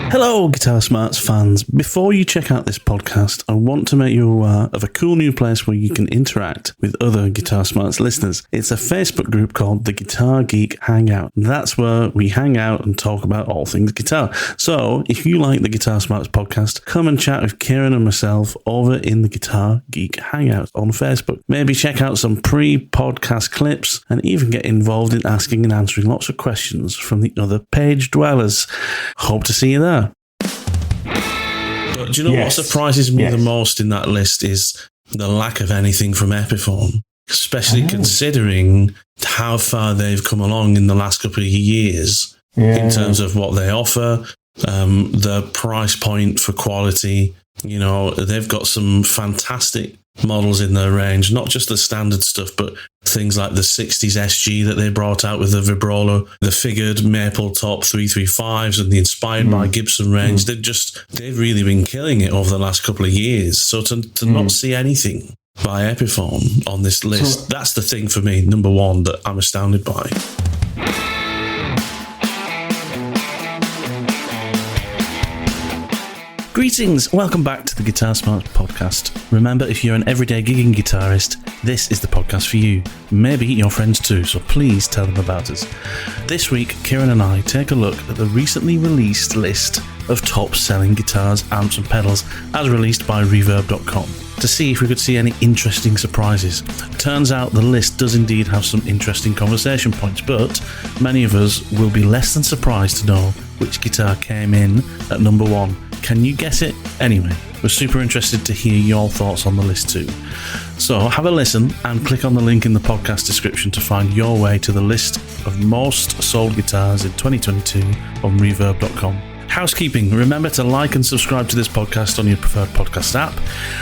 Hello, Guitar Smarts fans. Before you check out this podcast, I want to make you aware of a cool new place where you can interact with other Guitar Smarts listeners. It's a Facebook group called the Guitar Geek Hangout. That's where we hang out and talk about all things guitar. So, if you like the Guitar Smarts podcast, come and chat with Kiran and myself over in the Guitar Geek Hangout on Facebook. Maybe check out some pre-podcast clips and even get involved in asking and answering lots of questions from the other page dwellers. Hope to see you there. But do you know what surprises me the most in that list is the lack of anything from Epiphone, especially considering how far they've come along in the last couple of years in terms of what they offer, the price point for quality. You know, they've got some fantastic models in their range, not just the standard stuff, but things like the 60s SG that they brought out with the Vibrola, the figured maple top 335s and the inspired by Gibson range. They've really been killing it over the last couple of years. So to not see anything by Epiphone on this list, that's the thing for me, number one, that I'm astounded by. Greetings, welcome back to the Guitar Smarts podcast. Remember, if you're an everyday gigging guitarist, this is the podcast for you. Maybe your friends too, so please tell them about us. This week, Kiran and I take a look at the recently released list of top-selling guitars, amps and pedals as released by Reverb.com to see if we could see any interesting surprises. Turns out the list does indeed have some interesting conversation points, but many of us will be less than surprised to know which guitar came in at number one. Can you guess it? Anyway, we're super interested to hear your thoughts on the list too. So have a listen and click on the link in the podcast description to find your way to the list of most sold guitars in 2022 on Reverb.com. Housekeeping, remember to like and subscribe to this podcast on your preferred podcast app.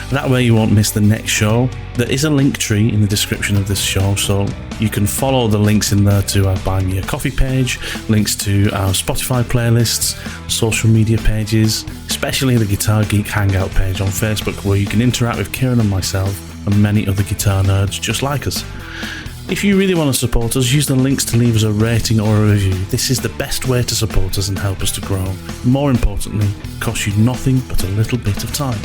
That way you won't miss the next show. There is a LinkTree in the description of this show, so you can follow the links in there to our Buy Me a Coffee page, links to our Spotify playlists, social media pages, especially the Guitar Geek Hangout page on Facebook, where you can interact with Kiran and myself and many other guitar nerds just like us. If you really want to support us, use the links to leave us a rating or a review. This is the best way to support us and help us to grow. More importantly, it costs you nothing but a little bit of time.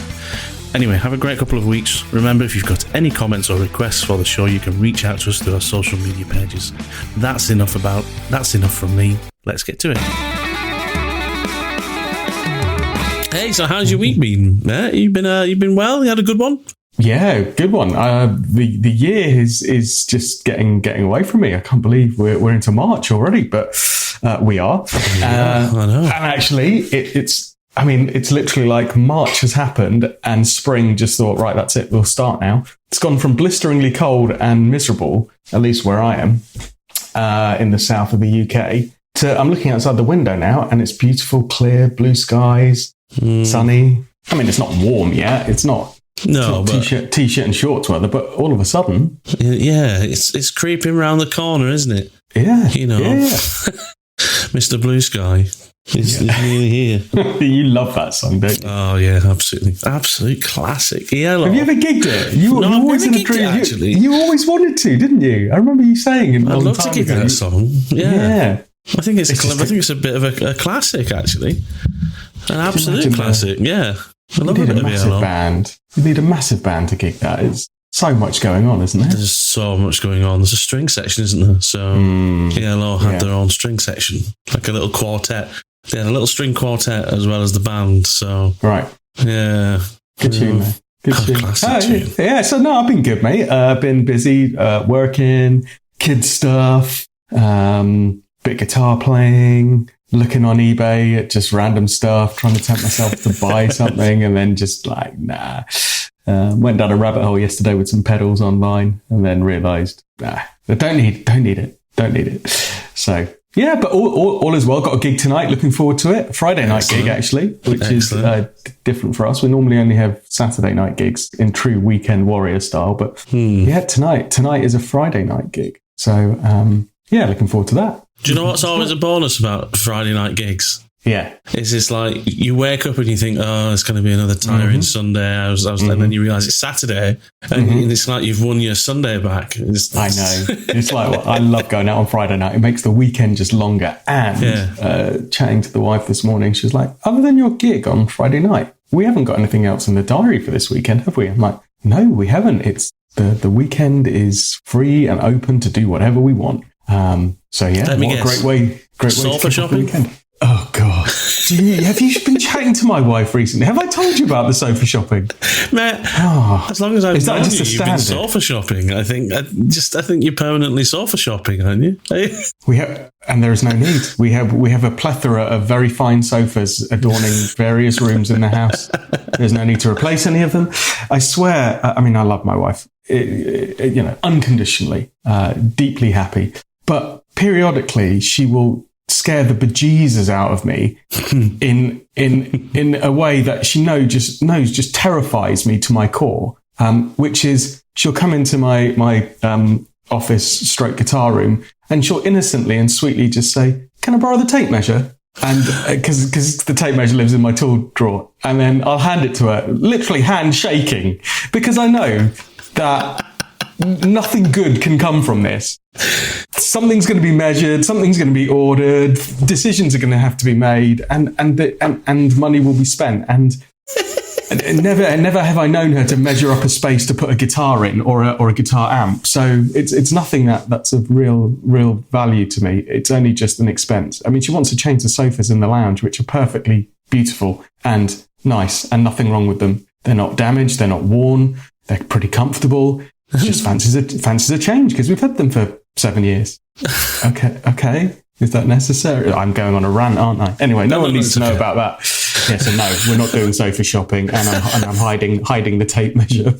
Anyway, have a great couple of weeks. Remember, if you've got any comments or requests for the show, you can reach out to us through our social media pages. That's enough from me. Let's get to it. Hey, so how's your week been? You've been well? You had a good one? Yeah, good one. The year is just getting away from me. I can't believe we're into March already, but we are. Yeah, I know. And actually, it's literally like March has happened and spring just thought, right, that's it. We'll start now. It's gone from blisteringly cold and miserable, at least where I am, in the south of the UK, to I'm looking outside the window now and it's beautiful, clear, blue skies, sunny. I mean, it's not warm yet. It's not. No, but t-shirt and shorts weather, but all of a sudden, it's creeping around the corner, isn't it? Yeah, you know, Mr. Blue Sky is nearly here. You love that song, don't you? Oh yeah, absolutely, absolute classic. Yeah, have you ever gigged it? You always in a dream. Actually, you always wanted to, didn't you? I remember you saying. I'd love to gig that song. Yeah. I think it's clever. I think it's a bit of a classic, actually, an absolute classic. Yeah. You need a massive band. You need a massive band to gig that. It's so much going on, isn't there? There's so much going on. There's a string section, isn't there? So ELO had their own string section, like a little quartet. They had a little string quartet as well as the band. So right, yeah, good tune, mate. Good tune. Classic tune. Yeah. So no, I've been good, mate. I've been busy working, kids stuff, bit of guitar playing. Looking on eBay at just random stuff, trying to tempt myself to buy something, and then just like, nah. Went down a rabbit hole yesterday with some pedals online, and then realised, I don't need it. So yeah, but all is well. Got a gig tonight. Looking forward to it. Friday night gig actually, which is different for us. We normally only have Saturday night gigs in true weekend warrior style, but tonight is a Friday night gig. So looking forward to that. Do you know what's always a bonus about Friday night gigs? Yeah. It's just like you wake up and you think, oh, it's going to be another tiring Sunday. And then you realise it's Saturday, and it's like you've won your Sunday back. I know. It's like, I love going out on Friday night. It makes the weekend just longer. And chatting to the wife this morning, she was like, other than your gig on Friday night, we haven't got anything else in the diary for this weekend, have we? I'm like, no, we haven't. It's the weekend is free and open to do whatever we want. So yeah, what a great way to kick off the weekend. Oh God! Have you been chatting to my wife recently? Have I told you about the sofa shopping, mate? As long as I've known you, you've been sofa shopping. I think you're permanently sofa shopping, aren't you? We have, and there is no need. We have a plethora of very fine sofas adorning various rooms in the house. There's no need to replace any of them. I swear. I mean, I love my wife, unconditionally, deeply happy. But periodically, she will scare the bejesus out of me in a way that she knows just terrifies me to my core. Which is, she'll come into my office / guitar room, and she'll innocently and sweetly just say, "Can I borrow the tape measure?" And because the tape measure lives in my tool drawer, and then I'll hand it to her, literally hand shaking, because I know that nothing good can come from this. Something's going to be measured, something's going to be ordered, decisions are going to have to be made, and money will be spent. And never have I known her to measure up a space to put a guitar in or a guitar amp. So it's nothing that's of real value to me. It's only just an expense. I mean, she wants to change the sofas in the lounge, which are perfectly beautiful and nice, and nothing wrong with them. They're not damaged, they're not worn, they're pretty comfortable. She just fancies a change because we've had them for 7 years. Okay. Is that necessary? I'm going on a rant, aren't I? Anyway, no one needs to know about that. Yeah, so no, we're not doing sofa shopping, and I'm hiding the tape measure. I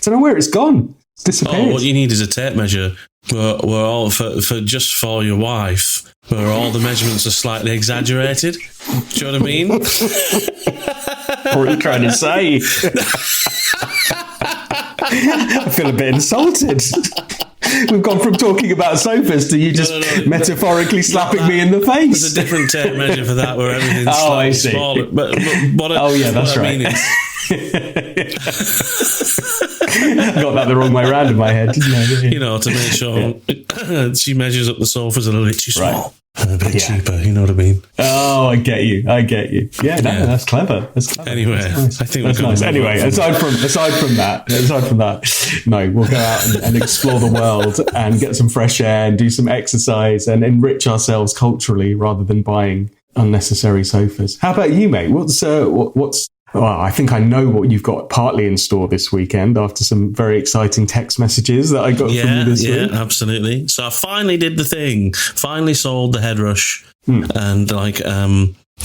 don't know where it's gone. It's disappeared. Oh, what you need is a tape measure. We're all for your wife, where all the measurements are slightly exaggerated. Do you know what I mean? What are you trying to say? I feel a bit insulted. We've gone from talking about sofas to you just metaphorically slapping me in the face. There's a different tape measure for that where everything's slightly smaller. But that's right. I mean is, I got that the wrong way around in my head, didn't I? To make sure she measures up the sofas a little bit too small. And a bit cheaper, you know what I mean? Oh, I get you. Yeah, that's clever. Anyway, nice. I think that's nice. Anyway, aside from that, no, we'll go out and explore the world and get some fresh air and do some exercise and enrich ourselves culturally rather than buying unnecessary sofas. How about you, mate? Well, I think I know what you've got partly in store this weekend after some very exciting text messages that I got from you this week. Yeah, absolutely. So I finally did the thing. Finally sold the Headrush and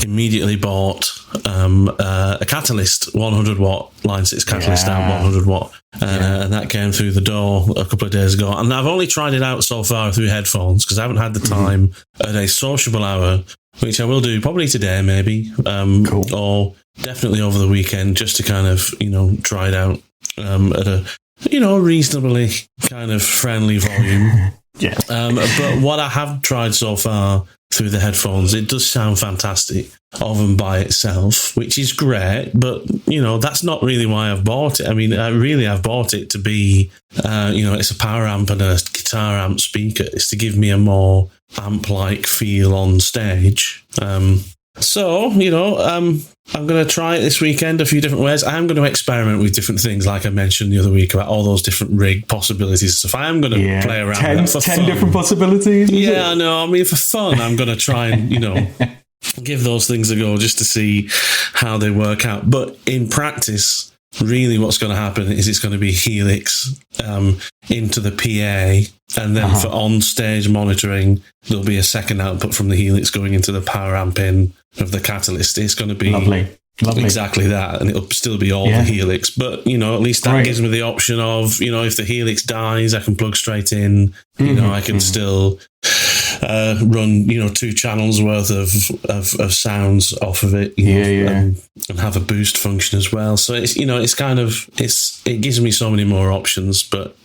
immediately bought a Catalyst 100 watt line 6 Catalyst out 100 watt. And that came through the door a couple of days ago. And I've only tried it out so far through headphones because I haven't had the time at a sociable hour, which I will do probably today, maybe, cool. Or definitely over the weekend, just to kind of, try it out at a, reasonably kind of friendly volume. Yeah. But what I have tried so far through the headphones, it does sound fantastic of and by itself, which is great. But, that's not really why I've bought it. I mean, I've bought it to be, it's a power amp and a guitar amp speaker. It's to give me a more amp-like feel on stage. So, I'm going to try it this weekend a few different ways. I am going to experiment with different things, like I mentioned the other week about all those different rig possibilities and stuff. I am going to play around with that for 10 different possibilities? Yeah, I know. I mean, for fun, I'm going to try and, give those things a go just to see how they work out. But in practice, really what's going to happen is it's going to be Helix into the PA, and then for on-stage monitoring, there'll be a second output from the Helix going into the power amp in of the Catalyst. It's going to be lovely. Exactly that, and it'll still be all the Helix. But, at least that gives me the option of, if the Helix dies, I can plug straight in. I can still run, 2 channels worth of sounds off of it. And have a boost function as well. So it's, it's kind of, it gives me so many more options. But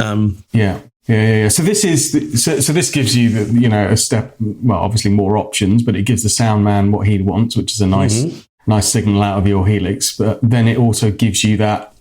Yeah. So this is so this gives you a step. Well, obviously more options, but it gives the sound man what he wants, which is a nice signal out of your Helix. But then it also gives you that,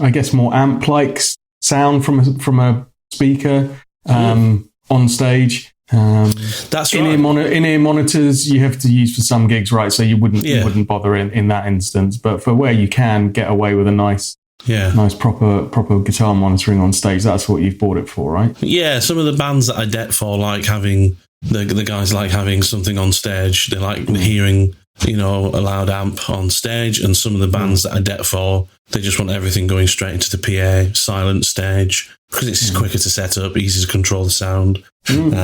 I guess, more amp-like sound from a speaker on stage. That's right. In-ear monitors you have to use for some gigs, right? So you wouldn't bother in that instance. But for where you can get away with a nice proper guitar monitoring on stage, that's what you've bought it for, right? Yeah, some of the bands that I det for like having the guys like having something on stage. They like hearing a loud amp on stage, and some of the bands that I det for, they just want everything going straight into the PA, silent stage, because it's quicker to set up, easy to control the sound. And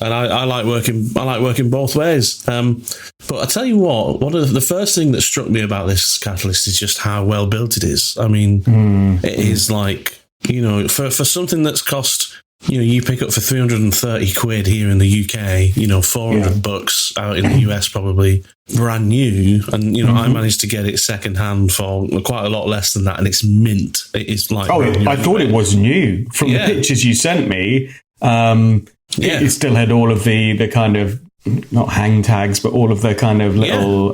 I like working both ways. But I tell you what, one of the first thing that struck me about this Catalyst is just how well built it is. I mean, it is like, for something that's cost, you pick up for 330 quid here in the UK, $400 out in the US probably, brand new. And, I managed to get it second-hand for quite a lot less than that, and it's mint. It is like... Oh, I thought it was new. From the pictures you sent me, it still had all of the kind of, not hang tags, but all of the kind of little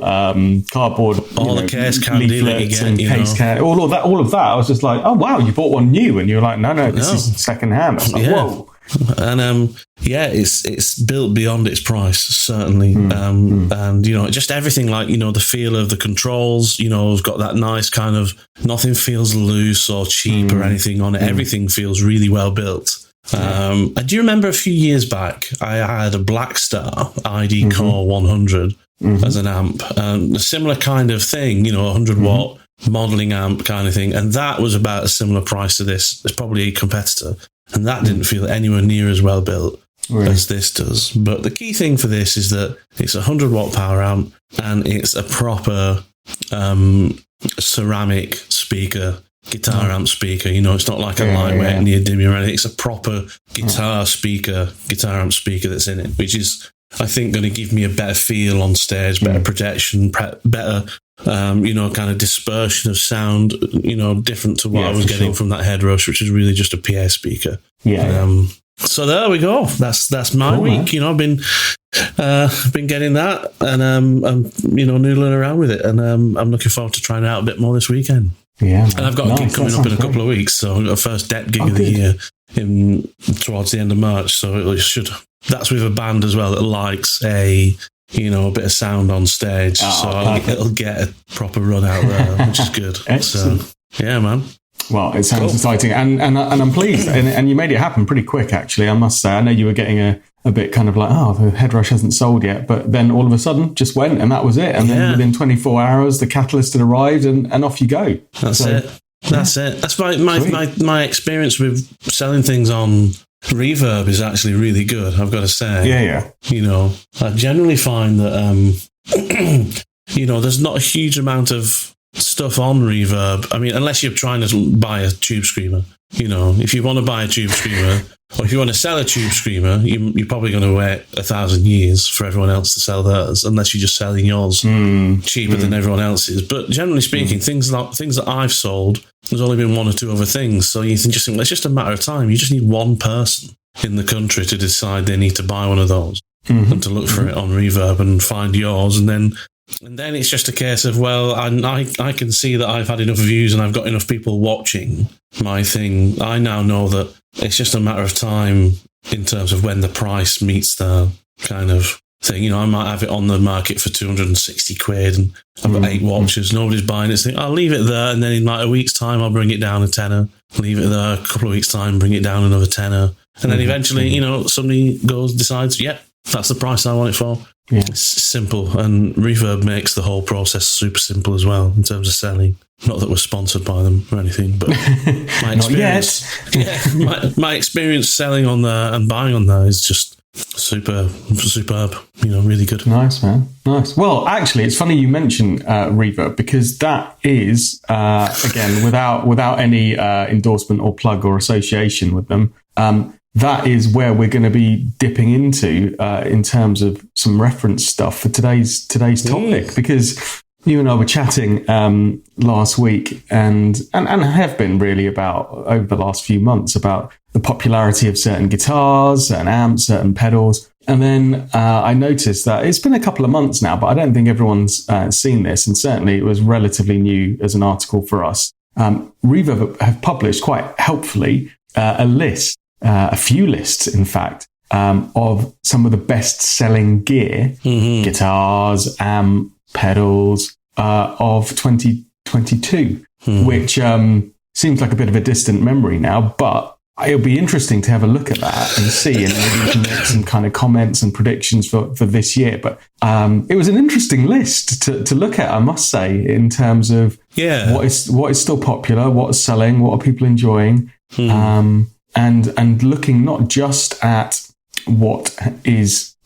cardboard, all the case candy leaflets and case candy, all of that. I was just like, oh wow, you bought one new, and you're like, no, this is second hand. I was like, whoa. And it's built beyond its price, certainly. And just everything, like the feel of the controls. It's got that nice kind of, nothing feels loose or cheap or anything on it. Everything feels really well built. Do you remember a few years back, I had a Blackstar ID Core 100 as an amp, a similar kind of thing, 100 watt modeling amp kind of thing, and that was about a similar price to this. It's probably a competitor, and that didn't feel anywhere near as well built as this does. But the key thing for this is that it's a 100 watt power amp, and it's a proper ceramic speaker, guitar amp speaker. It's not like a lightweight neodymium or anything. It's a proper guitar amp speaker that's in it, which is, I think, going to give me a better feel on stage, better projection, better kind of dispersion of sound, different to what I was getting from that Head Rush, which is really just a PA speaker. So there we go. That's my week. I've been getting that, and I'm noodling around with it, and I'm looking forward to trying it out a bit more this weekend. Yeah, and I've got a gig coming up in a couple of weeks, so I've got a first det gig of the year towards the end of March. So it should. That's with a band as well that likes a bit of sound on stage, so it'll get a proper run out there, which is good. Excellent. So yeah, man. Well, it sounds exciting, and I'm pleased, and you made it happen pretty quick, actually. I must say, I know you were getting a bit kind of like, the Head Rush hasn't sold yet, but then all of a sudden just went, and that was it. And then within 24 hours, the Catalyst had arrived, and off you go. That's it. That's my experience with selling things on Reverb is actually really good, I've got to say. Yeah. I generally find that there's not a huge amount of stuff on Reverb. I mean, unless you're trying to buy a Tube Screamer. If you want to buy a Tube Screamer, or if you want to sell a Tube Screamer, you're probably going to wait 1,000 years for everyone else to sell theirs, unless you're just selling yours cheaper than everyone else's. But generally speaking, things that I've sold, there's only been one or two other things. So you think it's just a matter of time. You just need one person in the country to decide they need to buy one of those and to look for it on Reverb and find yours, and then it's just a case of, well, I can see that I've had enough views and I've got enough people watching my thing. I now know that it's just a matter of time in terms of when the price meets the kind of thing. I might have it on the market for 260 quid and I've got 8 watches. Nobody's buying it. So I'll leave it there, and then in like a week's time, I'll bring it down a tenner. Leave it there a couple of weeks' time, bring it down another tenner. And then eventually, somebody decides, that's the price I want it for. Yeah. It's simple, and Reverb makes the whole process super simple as well in terms of selling. Not that we're sponsored by them or anything, but my experience, my experience selling on there and buying on there is just superb. Really good. Nice, man. Nice. Well, actually, it's funny you mention Reverb, because that is again without any endorsement or plug or association with them. That is where we're going to be dipping into in terms of some reference stuff for today's topic, because you and I were chatting last week and have been really about over the last few months about the popularity of certain guitars, certain amps, certain pedals. And then I noticed that it's been a couple of months now, but I don't think everyone's seen this. And certainly it was relatively new as an article for us. Reverb have published quite helpfully a list, a few lists, in fact, of some of the best-selling gear, guitars, amp, pedals of 2022, which seems like a bit of a distant memory now, but it'll be interesting to have a look at that and see, and maybe we can make some kind of comments and predictions for this year. But it was an interesting list to look at, I must say, in terms of what is still popular, what is selling, what are people enjoying, and looking not just at what is,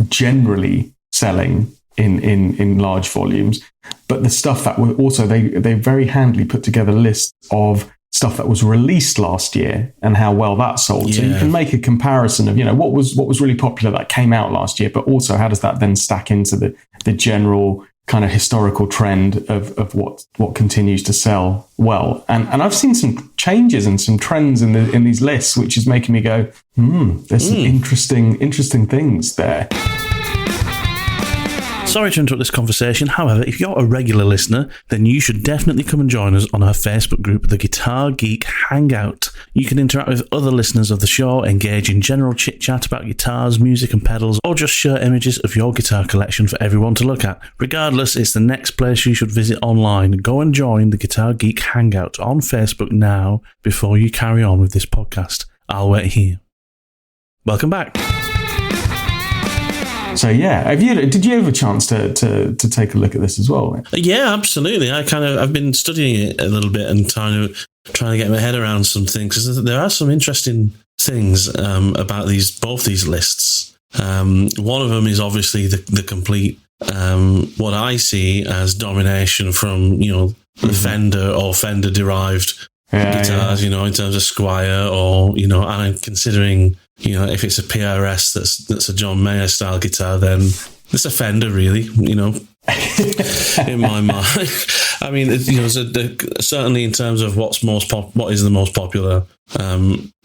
generally selling in large volumes, but the stuff that were also, they very handily put together lists of stuff that was released last year and how well that sold. So you can make a comparison of, what was really popular that came out last year, but also how does that then stack into the general kind of historical trend of what continues to sell well. And I've seen some changes and some trends in these lists, which is making me go, there's some interesting things there. Sorry to interrupt this conversation. However, if you're a regular listener, then you should definitely come and join us on our Facebook group, the Guitar Geek Hangout. You can interact with other listeners of the show, engage in general chit-chat about guitars, music and pedals, or just share images of your guitar collection for everyone to look at. Regardless, it's the next place you should visit online. Go and join the Guitar Geek Hangout on Facebook now before you carry on with this podcast. I'll wait here. Welcome back. So did you have a chance to take a look at this as well? Yeah, absolutely. I've been studying it a little bit and trying to get my head around some things, because there are some interesting things about both these lists. One of them is obviously the complete what I see as domination from the Fender or Fender derived guitars, in terms of Squier or and I'm considering. If it's a PRS that's a John Mayer style guitar, then it's a Fender, really, in my mind. I mean, certainly in terms of what is the most popular,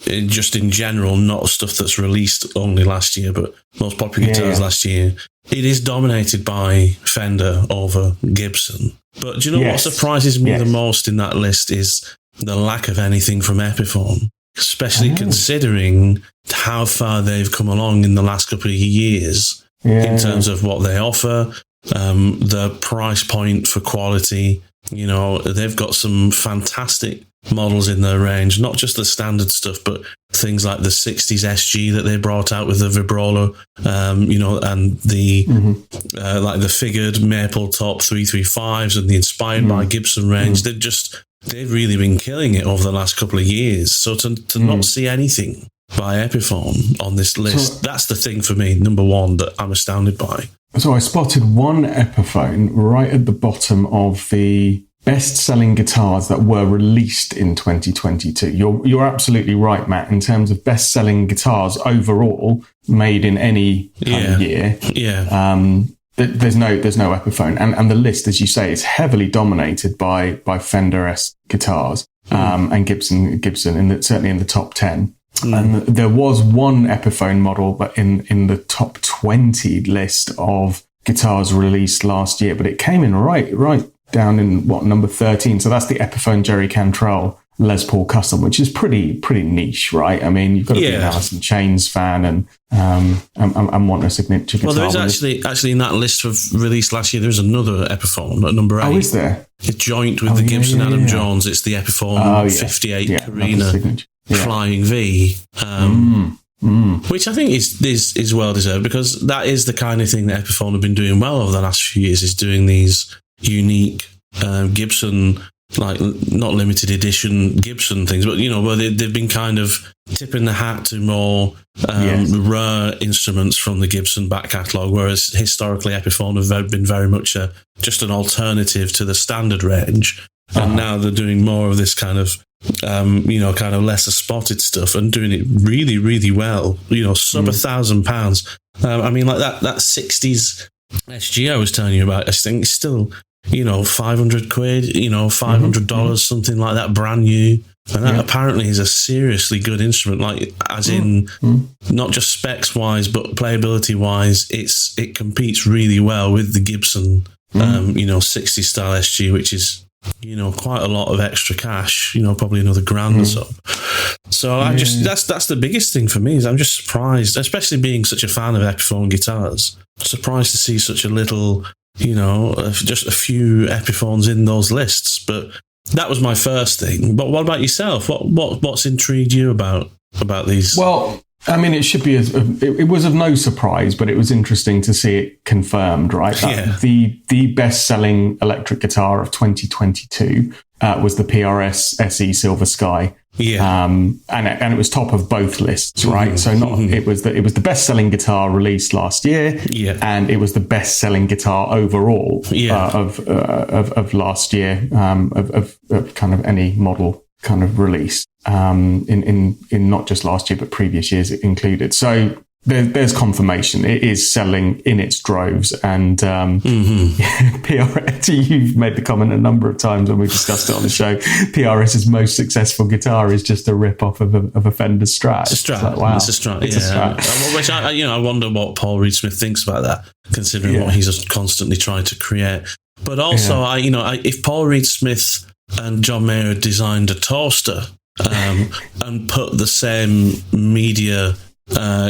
just in general, not stuff that's released only last year, but most popular guitars last year, it is dominated by Fender over Gibson. But do you know what surprises me the most in that list is the lack of anything from Epiphone. Especially considering how far they've come along in the last couple of years in terms of what they offer, the price point for quality. They've got some fantastic models in their range, not just the standard stuff, but things like the 60s SG that they brought out with the Vibrola, and the like the figured maple top 335s and the inspired by Gibson range. They've really been killing it over the last couple of years. So to not see anything by Epiphone on this list, that's the thing for me, number one, that I'm astounded by. So I spotted one Epiphone right at the bottom of the best-selling guitars that were released in 2022. You're absolutely right, Matt, in terms of best-selling guitars overall made in any kind of year. Yeah. There's no Epiphone, and the list, as you say, is heavily dominated by Fender-esque guitars and Gibson, certainly in the top 10. And there was one Epiphone model, but in the top 20 list of guitars released last year, but it came in right down in number 13. So that's the Epiphone Jerry Cantrell Les Paul Custom, which is pretty niche, right? I mean, you've got to be an Alice in Chains fan and want a signature guitar. Well, there is actually in that list of released last year, there's another Epiphone at number 8. Oh, is there? It's joint with the Gibson Adam Jones. It's the Epiphone 58 Carina Flying V, which I think is well deserved, because that is the kind of thing that Epiphone have been doing well over the last few years, is doing these unique Gibson, like not limited edition Gibson things, but where they've been kind of tipping the hat to more rare instruments from the Gibson back catalogue, whereas historically Epiphone have been very much just an alternative to the standard range. And now they're doing more of this kind of kind of lesser spotted stuff and doing it really, really well. Sub £1,000. I mean, like that 60s SG I was telling you about, I think it's still, £500, $500, something like that, brand new. And that apparently is a seriously good instrument, like as in not just specs wise, but playability wise, it competes really well with the Gibson, 60 style SG, which is, quite a lot of extra cash, probably another grand or so. So that's the biggest thing for me, is I'm just surprised, especially being such a fan of Epiphone guitars, surprised to see such a little, just a few Epiphones in those lists. But that was my first thing. But what about yourself? What's intrigued you about these? Well, I mean, it should be. It was of no surprise, but it was interesting to see it confirmed, right? That the best-selling electric guitar of 2022 was the PRS SE Silver Sky. Yeah, and it was top of both lists, right? So it was the best-selling guitar released last year, and it was the best-selling guitar overall of last year, of kind of any model kind of release, in not just last year but previous years included. So there's confirmation it is selling in its droves, and PRS, you've made the comment a number of times when we discussed it on the show, PRS's most successful guitar is just a rip-off of a Fender Strat. It's a Strat. Like, wow, it's a Strat. Which I wonder what Paul Reed-Smith thinks about that, considering what he's just constantly trying to create. But also, if Paul Reed-Smith and John Mayer designed a toaster and put the same media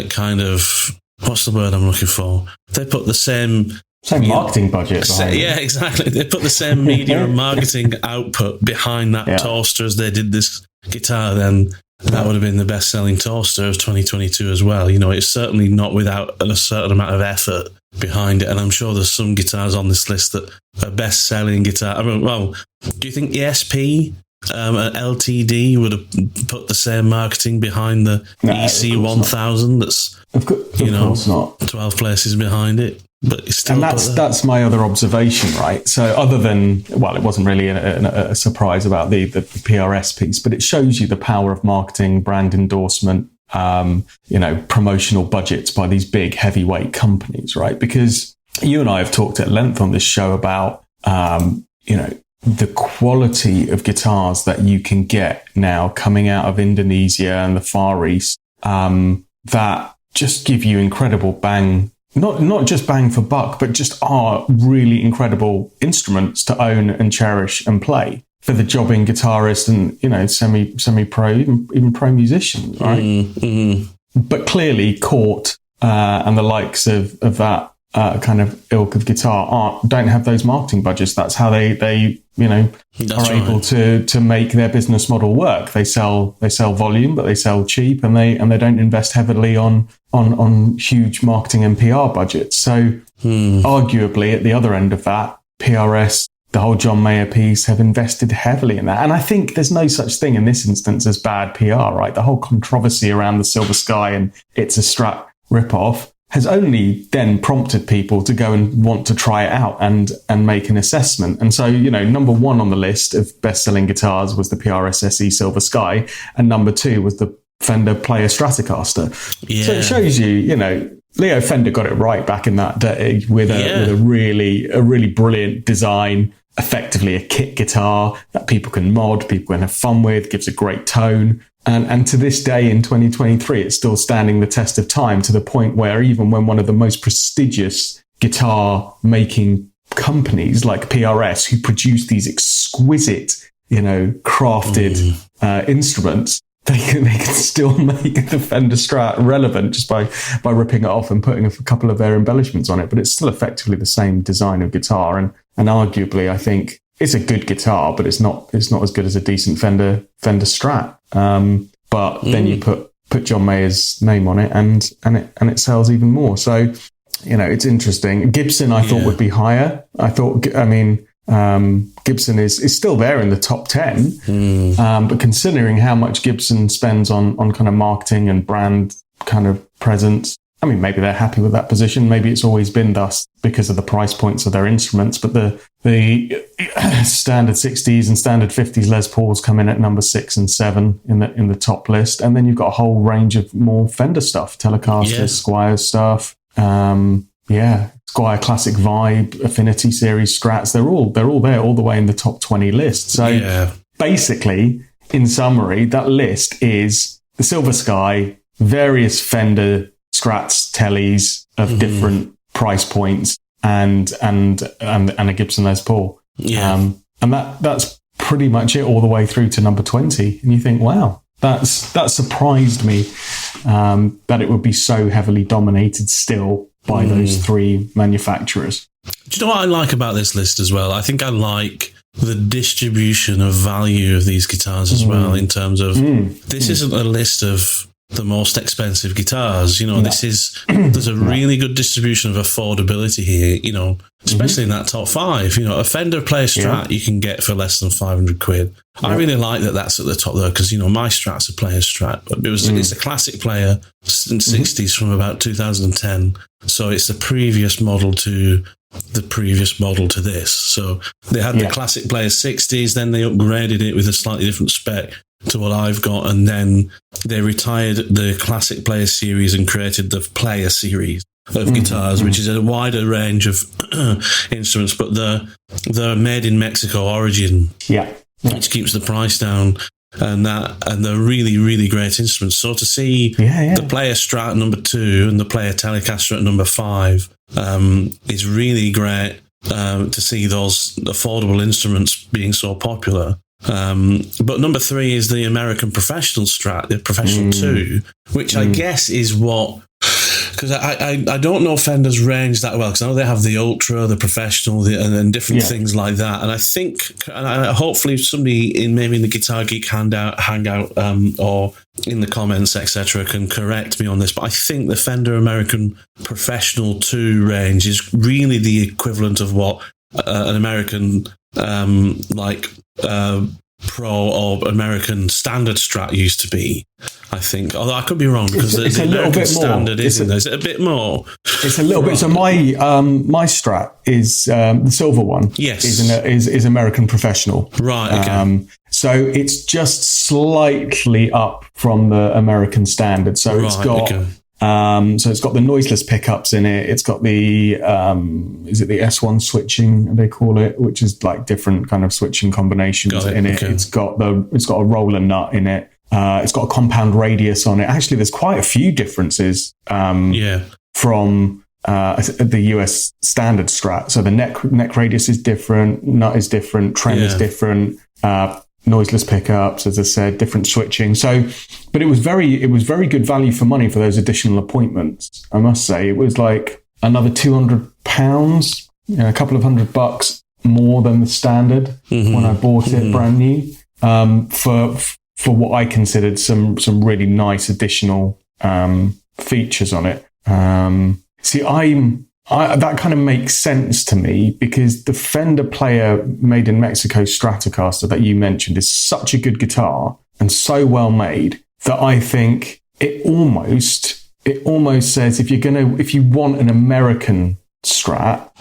kind of, what's the word I'm looking for? They put the same marketing budget. Yeah, exactly. They put the same media and marketing output behind that toaster as they did this guitar, then that would have been the best-selling toaster of 2022 as well. It's certainly not without a certain amount of effort behind it, and I'm sure there's some guitars on this list that are best-selling guitar. Do you think the SP LTD would have put the same marketing behind the EC 1000? That's of course not 12 places behind it, but it's still. And that's my other observation, right? So other than, it wasn't really a surprise about the PRS piece, but it shows you the power of marketing, brand endorsement, promotional budgets by these big heavyweight companies, right? Because you and I have talked at length on this show about, the quality of guitars that you can get now coming out of Indonesia and the Far East, that just give you incredible bang, not just bang for buck, but just are really incredible instruments to own and cherish and play for the jobbing guitarist and, semi-pro, even pro musicians, right? But clearly Cort and the likes of that kind of ilk of guitar don't have those marketing budgets. That's how they able to make their business model work. They sell volume, but they sell cheap, and they don't invest heavily on huge marketing and PR budgets. So arguably at the other end of that, PRS, the whole John Mayer piece, have invested heavily in that. And I think there's no such thing in this instance as bad PR, right? The whole controversy around the Silver Sky and it's a Strat ripoff has only then prompted people to go and want to try it out and make an assessment. And so, number one on the list of best-selling guitars was the PRS SE Silver Sky, and number two was the Fender Player Stratocaster. Yeah. So it shows you, Leo Fender got it right back in that day with a really brilliant design, effectively a kit guitar that people can mod, people can have fun with, gives a great tone. And to this day in 2023, it's still standing the test of time, to the point where even when one of the most prestigious guitar making companies like PRS, who produce these exquisite, crafted instruments, they can still make the Fender Strat relevant just by ripping it off and putting a couple of their embellishments on it. But it's still effectively the same design of guitar. And arguably, I think it's a good guitar, but it's not as good as a decent Fender Strat. But then you put John Mayer's name on it, and it sells even more. So, it's interesting. Gibson, I thought would be higher. Gibson is still there in the top 10. But considering how much Gibson spends on kind of marketing and brand kind of presence, maybe they're happy with that position. Maybe it's always been thus because of the price points of their instruments. But the standard 60s and standard 50s Les Pauls come in at number 6 and 7 in the top list. And then you've got a whole range of more Fender stuff, Telecasters, Squier stuff. Squier Classic Vibe, Affinity Series Strats. They're all there all the way in the top 20 list. So basically, in summary, that list is the Silver Sky, various Fender Strats tellies of different price points, and a Gibson Les Paul. Yeah. And that's pretty much it all the way through to number 20. And you think, wow, that surprised me, that it would be so heavily dominated still by those three manufacturers. Do you know what I like about this list as well? I think I like the distribution of value of these guitars as well, in terms of this isn't a list of the most expensive guitars. This is, there's a really good distribution of affordability here, especially in that top 5. A Fender Player Strat you can get for less than 500 quid. I really like that that's at the top there, because, my Strat's a Player Strat, but it's a classic Player in 60s from about 2010. So it's the previous model to the previous model to this. So they had the classic Player 60s, then they upgraded it with a slightly different spec to what I've got, and then they retired the classic Player series and created the Player series of guitars, which is a wider range of instruments, but the made in Mexico origin, which keeps the price down, and they're really, really great instruments. So to see the Player Strat number 2 and the Player Telecaster at number 5 is really great, to see those affordable instruments being so popular. But number 3 is the American Professional Strat, the Professional 2, which I guess is what... Because I don't know Fender's range that well, because I know they have the Ultra, the Professional, and different things like that. And I think, hopefully somebody maybe in the Guitar Geek hangout, or in the comments, etc., can correct me on this. But I think the Fender American Professional 2 range is really the equivalent of what an American Pro or American Standard Strat used to be, I think. Although I could be wrong, because it's the a little American bit Standard more. is in there. Is it a bit more? It's a little bit. So my Strat is the silver one. Yes, is American Professional. Right. Okay. So it's just slightly up from the American Standard. So it's got. Okay. So it's got the noiseless pickups in it. It's got the is it the S1 switching they call it, which is like different kind of switching combinations in it. Okay. It's got a roller nut in it. It's got a compound radius on it. Actually, there's quite a few differences from the US standard Strat. So the neck radius is different, nut is different, trem is different. Noiseless pickups, as I said, different switching. So, but it was very good value for money for those additional appointments. I must say, it was like another £200, a couple of $100 more than the standard when I bought it brand new. For what I considered some really nice additional features on it. That kind of makes sense to me, because the Fender Player made in Mexico Stratocaster that you mentioned is such a good guitar and so well made that I think it almost says if you want an American Strat,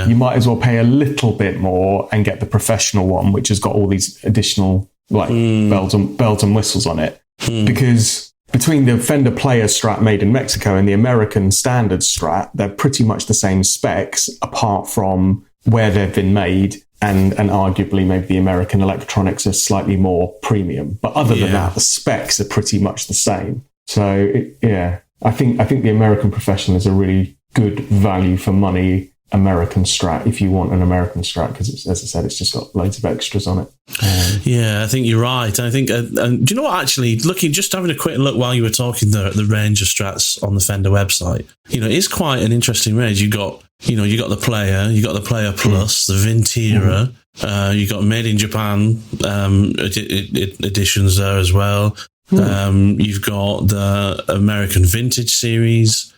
you might as well pay a little bit more and get the Professional one, which has got all these additional bells and whistles on it, because between the Fender Player Strat made in Mexico and the American Standard Strat, they're pretty much the same specs, apart from where they've been made, and arguably maybe the American electronics are slightly more premium. But other than that, the specs are pretty much the same. So, I think the American Professional is a really good value for money American Strat if you want an American Strat, because as I said, it's just got loads of extras on it. I think you're right. I think, and do you know what, actually, having a quick look while you were talking there at the range of Strats on the Fender website, it is quite an interesting range. You got the Player, you got the Player Plus, the Vintera, you got Made in Japan editions there as well. You've got the American Vintage series,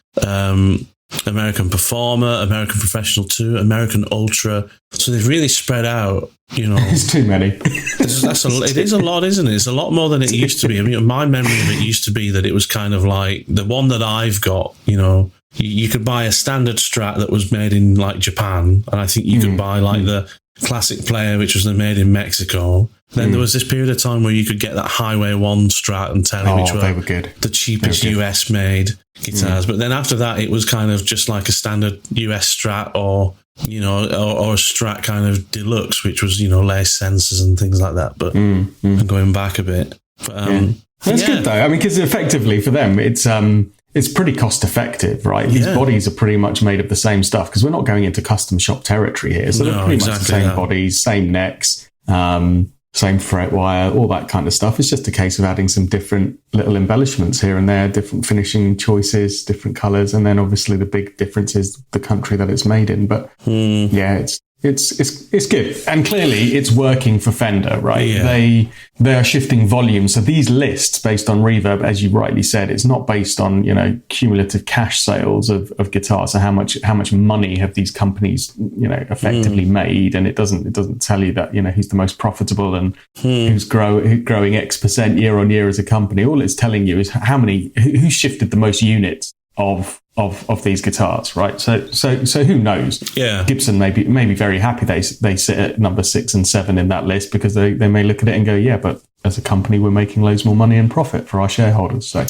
American Performer, American Professional 2, American Ultra. So they've really spread out, It's too many. It is a lot, isn't it? It's a lot more than it used to be. I mean, my memory of it used to be that it was kind of like the one that I've got, you could buy a standard Strat that was made in like Japan, and I think you could buy like the classic Player, which was made in Mexico. Then there was this period of time where you could get that Highway 1 Strat and Telly, which were good. The cheapest US made guitars. But then after that, it was kind of just like a standard US Strat or or a Strat kind of deluxe, which was, less sensors and things like that. But going back a bit. But, That's good though. I mean, because effectively for them, it's pretty cost effective, right? These bodies are pretty much made of the same stuff because we're not going into custom shop territory here. So they're pretty much the same bodies, same necks, same fret wire, all that kind of stuff. It's just a case of adding some different little embellishments here and there, different finishing choices, different colours, and then obviously the big difference is the country that it's made in. But it's good, and clearly it's working for Fender, right? Yeah. They are shifting volume. So these lists based on reverb, as you rightly said, it's not based on cumulative cash sales of guitars. So how much money have these companies effectively made, and it doesn't tell you that who's the most profitable and who's growing X% year on year as a company. All it's telling you is who shifted the most units of these guitars, right? So who knows? Yeah, Gibson may be very happy they sit at number 6 and 7 in that list because they may look at it and go, yeah, but as a company we're making loads more money and profit for our shareholders. So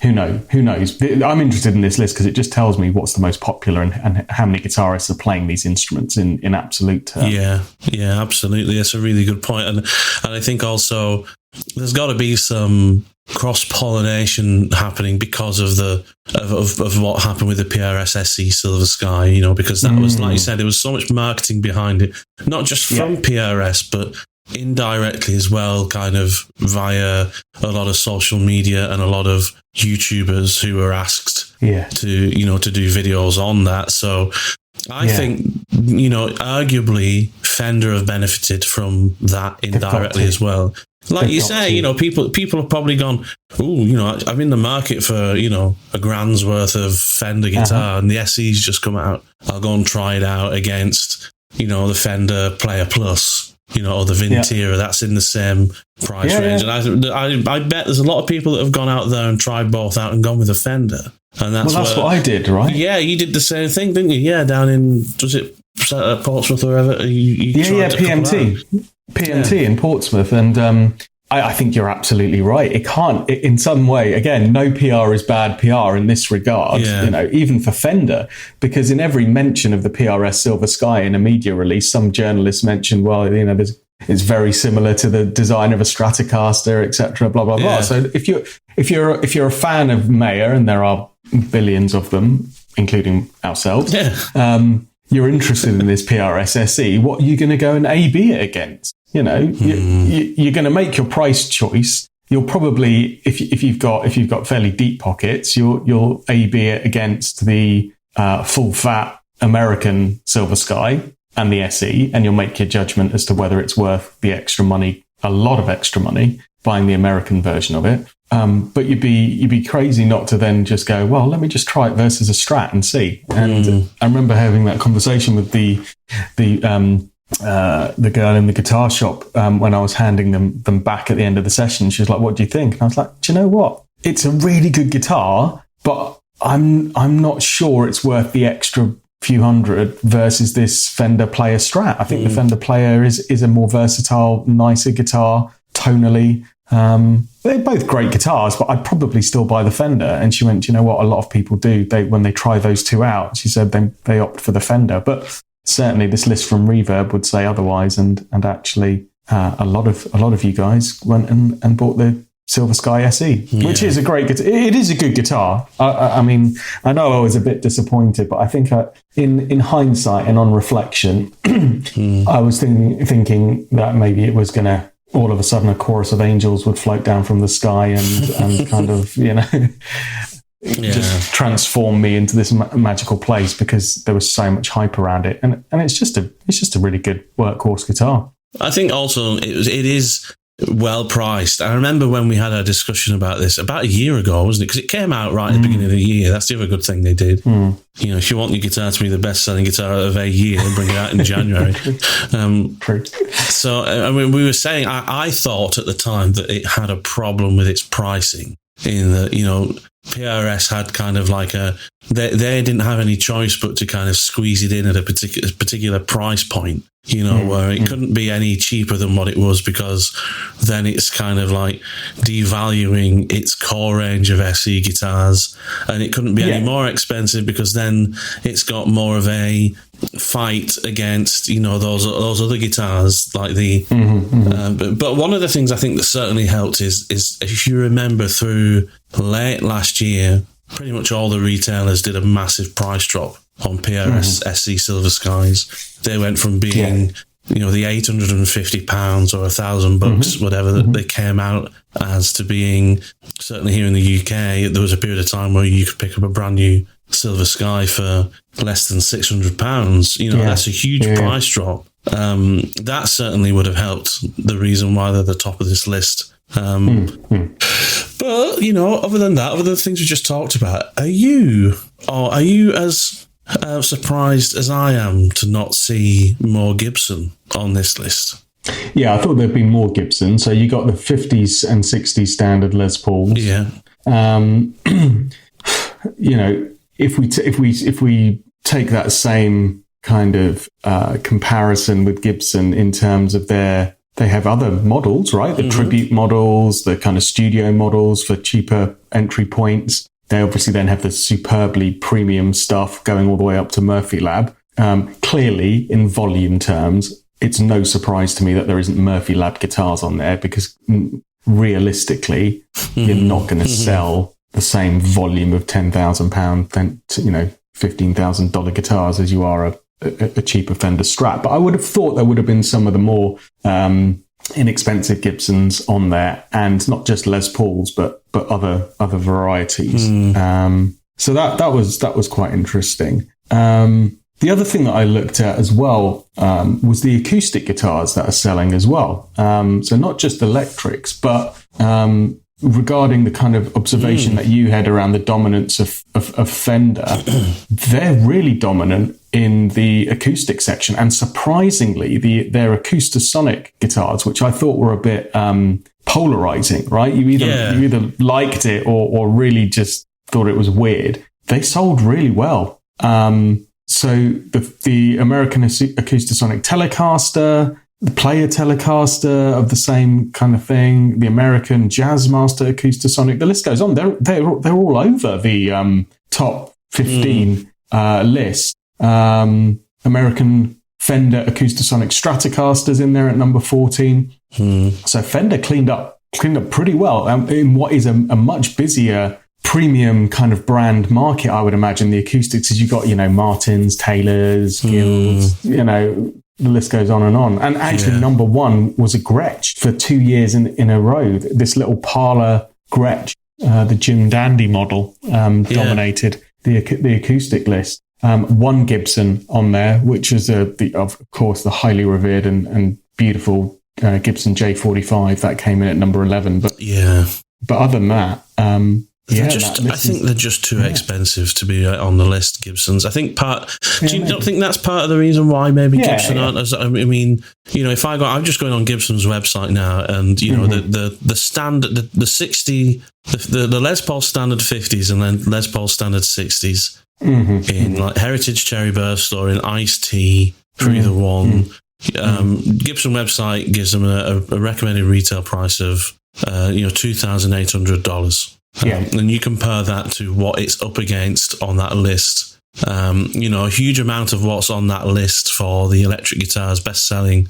who knows? I'm interested in this list because it just tells me what's the most popular and how many guitarists are playing these instruments in absolute terms. Yeah, absolutely. That's a really good point, and I think also there's got to be some cross-pollination happening because of what happened with the PRS SE Silver Sky, because that was, like you said, there was so much marketing behind it, not just from PRS, but indirectly as well, kind of via a lot of social media and a lot of YouTubers who were asked to do videos on that. So I think, arguably Fender have benefited from that indirectly as well. Like you say, people have probably gone, I'm in the market for, a grand's worth of Fender guitar and the SE's just come out. I'll go and try it out against, the Fender Player Plus, or the Vintera that's in the same price range. And I bet there's a lot of people that have gone out there and tried both out and gone with a Fender. And that's what I did, right? Yeah, you did the same thing, didn't you? Yeah, down in, was it Portsmouth or wherever? PMT in Portsmouth. And I think you're absolutely right. It can't, in some way, again, no PR is bad PR in this regard, even for Fender, because in every mention of the PRS Silver Sky in a media release, some journalists mentioned, it's very similar to the design of a Stratocaster, etc., blah, blah, blah. So if you're a fan of Mayer, and there are billions of them, including ourselves, you're interested in this PRS SE, what are you going to go and A/B it against? You're going to make your price choice. You'll probably, if you've got fairly deep pockets, you'll A/B it against the full fat American Silver Sky and the SE, and you'll make your judgment as to whether it's worth the extra money, a lot of extra money, buying the American version of it. But you'd be crazy not to then just go, well, let me just try it versus a Strat and see. And I remember having that conversation with the girl in the guitar shop when I was handing them back at the end of the session. She was like, "What do you think?" And I was like, "Do you know what? It's a really good guitar, but I'm not sure it's worth the extra few hundred versus this Fender Player Strat. I think the Fender Player is a more versatile, nicer guitar tonally." They're both great guitars, but I'd probably still buy the Fender. And she went, "You know what? A lot of people do. When they try those two out," she said, they opt for the Fender. But certainly this list from Reverb would say otherwise. And actually, a lot of you guys went and bought the Silver Sky SE, which is a great guitar. It is a good guitar. I mean, I know I was a bit disappointed, but I think in hindsight and on reflection, I was thinking that maybe it was going to, all of a sudden, a chorus of angels would float down from the sky and kind of, just transform me into this magical place, because there was so much hype around it. And it's just a really good workhorse guitar. I think also it is well priced. I remember when we had a discussion about this about a year ago, wasn't it? Because it came out right at the beginning of the year. That's the other good thing they did. If you want your guitar to be the best-selling guitar of a year, bring it out in January. So, I mean, we were saying, I thought at the time that it had a problem with its pricing, in that, PRS had kind of like they didn't have any choice but to kind of squeeze it in at a particular price point. where it couldn't be any cheaper than what it was, because then it's kind of like devaluing its core range of SE guitars, and it couldn't be any more expensive because then it's got more of a fight against those other guitars like the but one of the things I think that certainly helped is if you remember through late last year, pretty much all the retailers did a massive price drop on PRS SE Silver Skies. They went from being the £850 or $1,000 whatever that they came out as, to being, certainly here in the UK, there was a period of time where you could pick up a brand new Silver Sky for less than £600. That's a huge price drop. That certainly would have helped the reason why they're the top of this list. But other than that, other than the things we just talked about, are you as surprised as I am to not see more Gibson on this list? Yeah, I thought there'd be more Gibson. So you got the 50s and 60s standard Les Pauls. Yeah. If we take that same kind of comparison with Gibson in terms of they have other models, right? The tribute models, the kind of studio models for cheaper entry points. They obviously then have the superbly premium stuff going all the way up to Murphy Lab. Clearly, in volume terms, it's no surprise to me that there isn't Murphy Lab guitars on there, because realistically, you're not going to sell the same volume of £10,000, $15,000 guitars as you are a cheaper Fender Strat. But I would have thought there would have been some of the more inexpensive Gibsons on there, and not just Les Pauls, but other varieties. So that was quite interesting. The other thing that I looked at as well was the acoustic guitars that are selling as well. So not just electrics, but regarding the kind of observation that you had around the dominance of Fender, they're really dominant in the acoustic section. And surprisingly, their Acoustasonic guitars, which I thought were a bit polarizing, right? You either liked it or really just thought it was weird. They sold really well. So the American Acoustasonic Telecaster, the Player Telecaster of the same kind of thing, the American Jazzmaster Acoustasonic, the list goes on. They're all over the top 15 list. American Fender Acoustasonic Stratocaster's in there at number 14. So Fender cleaned up pretty well in what is a much busier premium kind of brand market. I would imagine the acoustics is, you got Martins, Taylors, Guilds, the list goes on. And actually number one was a Gretsch for 2 years in a row. This little parlor Gretsch, the Jim Dandy model, dominated the acoustic list. One Gibson on there, which is of course the highly revered and beautiful Gibson J45 that came in at number 11. But other than that, I think they're just too expensive to be on the list, Gibsons. I think do you not think that's part of the reason why maybe Gibson aren't as, I mean, if I'm just going on Gibson's website now, and the standard, the 60, the Les Paul standard 50s and then Les Paul standard 60s in like Heritage Cherry Burst or in Ice Tea for either one. Gibson website gives them a recommended retail price of $2,800. And you compare that to what it's up against on that list. A huge amount of what's on that list for the electric guitars best selling.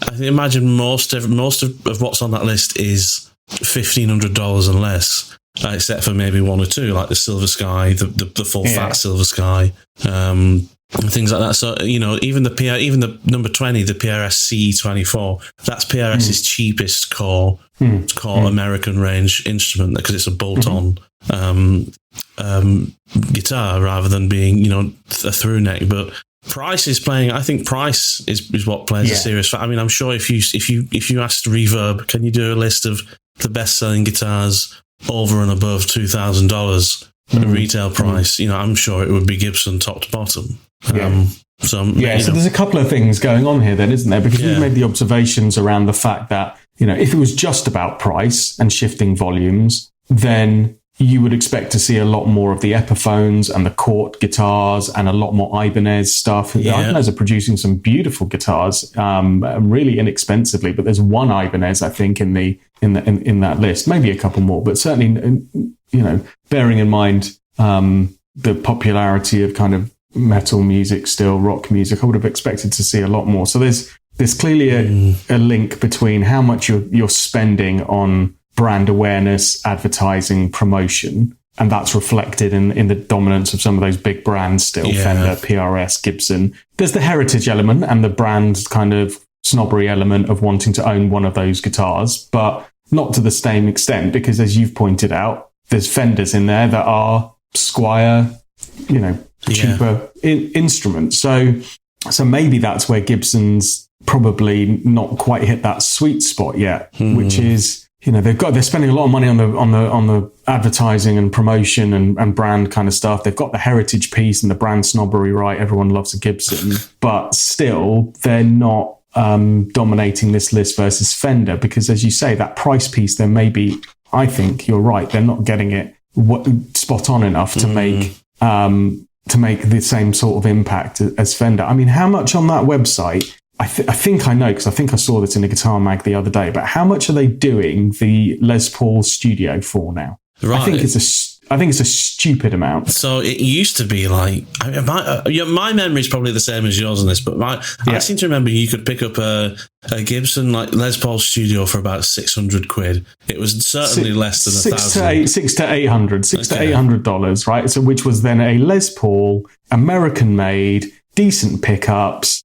I can imagine most of what's on that list is $1,500 and less, except for maybe one or two, like the Silver Sky, the full fat Silver Sky, and things like that. So even the number 20, the PRS C24, that's PRS's cheapest core American range instrument, because it's a bolt-on guitar rather than being a through neck. But price is playing. I think price is what plays a serious factor. I mean, I'm sure if you asked Reverb, can you do a list of the best-selling guitars over and above $2,000 retail price? I'm sure it would be Gibson top to bottom. So there's a couple of things going on here then, isn't there? Because we've made the observations around the fact that, if it was just about price and shifting volumes, then you would expect to see a lot more of the Epiphones and the Cort guitars and a lot more Ibanez stuff. Yeah. Ibanez are producing some beautiful guitars, really inexpensively, but there's one Ibanez, I think, in that list, maybe a couple more, but certainly, bearing in mind the popularity of kind of metal music, still rock music, I would have expected to see a lot more. So there's clearly a link between how much you're spending on brand awareness, advertising, promotion, and that's reflected in the dominance of some of those big brands still, Fender, PRS, Gibson. There's the heritage element and the brand kind of snobbery element of wanting to own one of those guitars, but not to the same extent, because as you've pointed out, there's Fenders in there that are Squier, cheaper instruments. So maybe that's where Gibson's probably not quite hit that sweet spot yet, which is, they're spending a lot of money on the advertising and promotion and brand kind of stuff. They've got the heritage piece and the brand snobbery right. Everyone loves a Gibson, but still they're not dominating this list versus Fender, because as you say, that price piece, there may be, I think you're right, they're not getting it spot on enough to make the same sort of impact as Fender. I mean, how much on that website? I think I know, because I think I saw this in a Guitar Mag the other day, but how much are they doing the Les Paul Studio for now? Right. I think it's a stupid amount. So it used to be like, my memory is probably the same as yours on this, but I seem to remember you could pick up a Gibson like Les Paul Studio for about 600 quid. It was certainly less than $1,000. $600 to $800, right? So which was then a Les Paul, American made, decent pickups,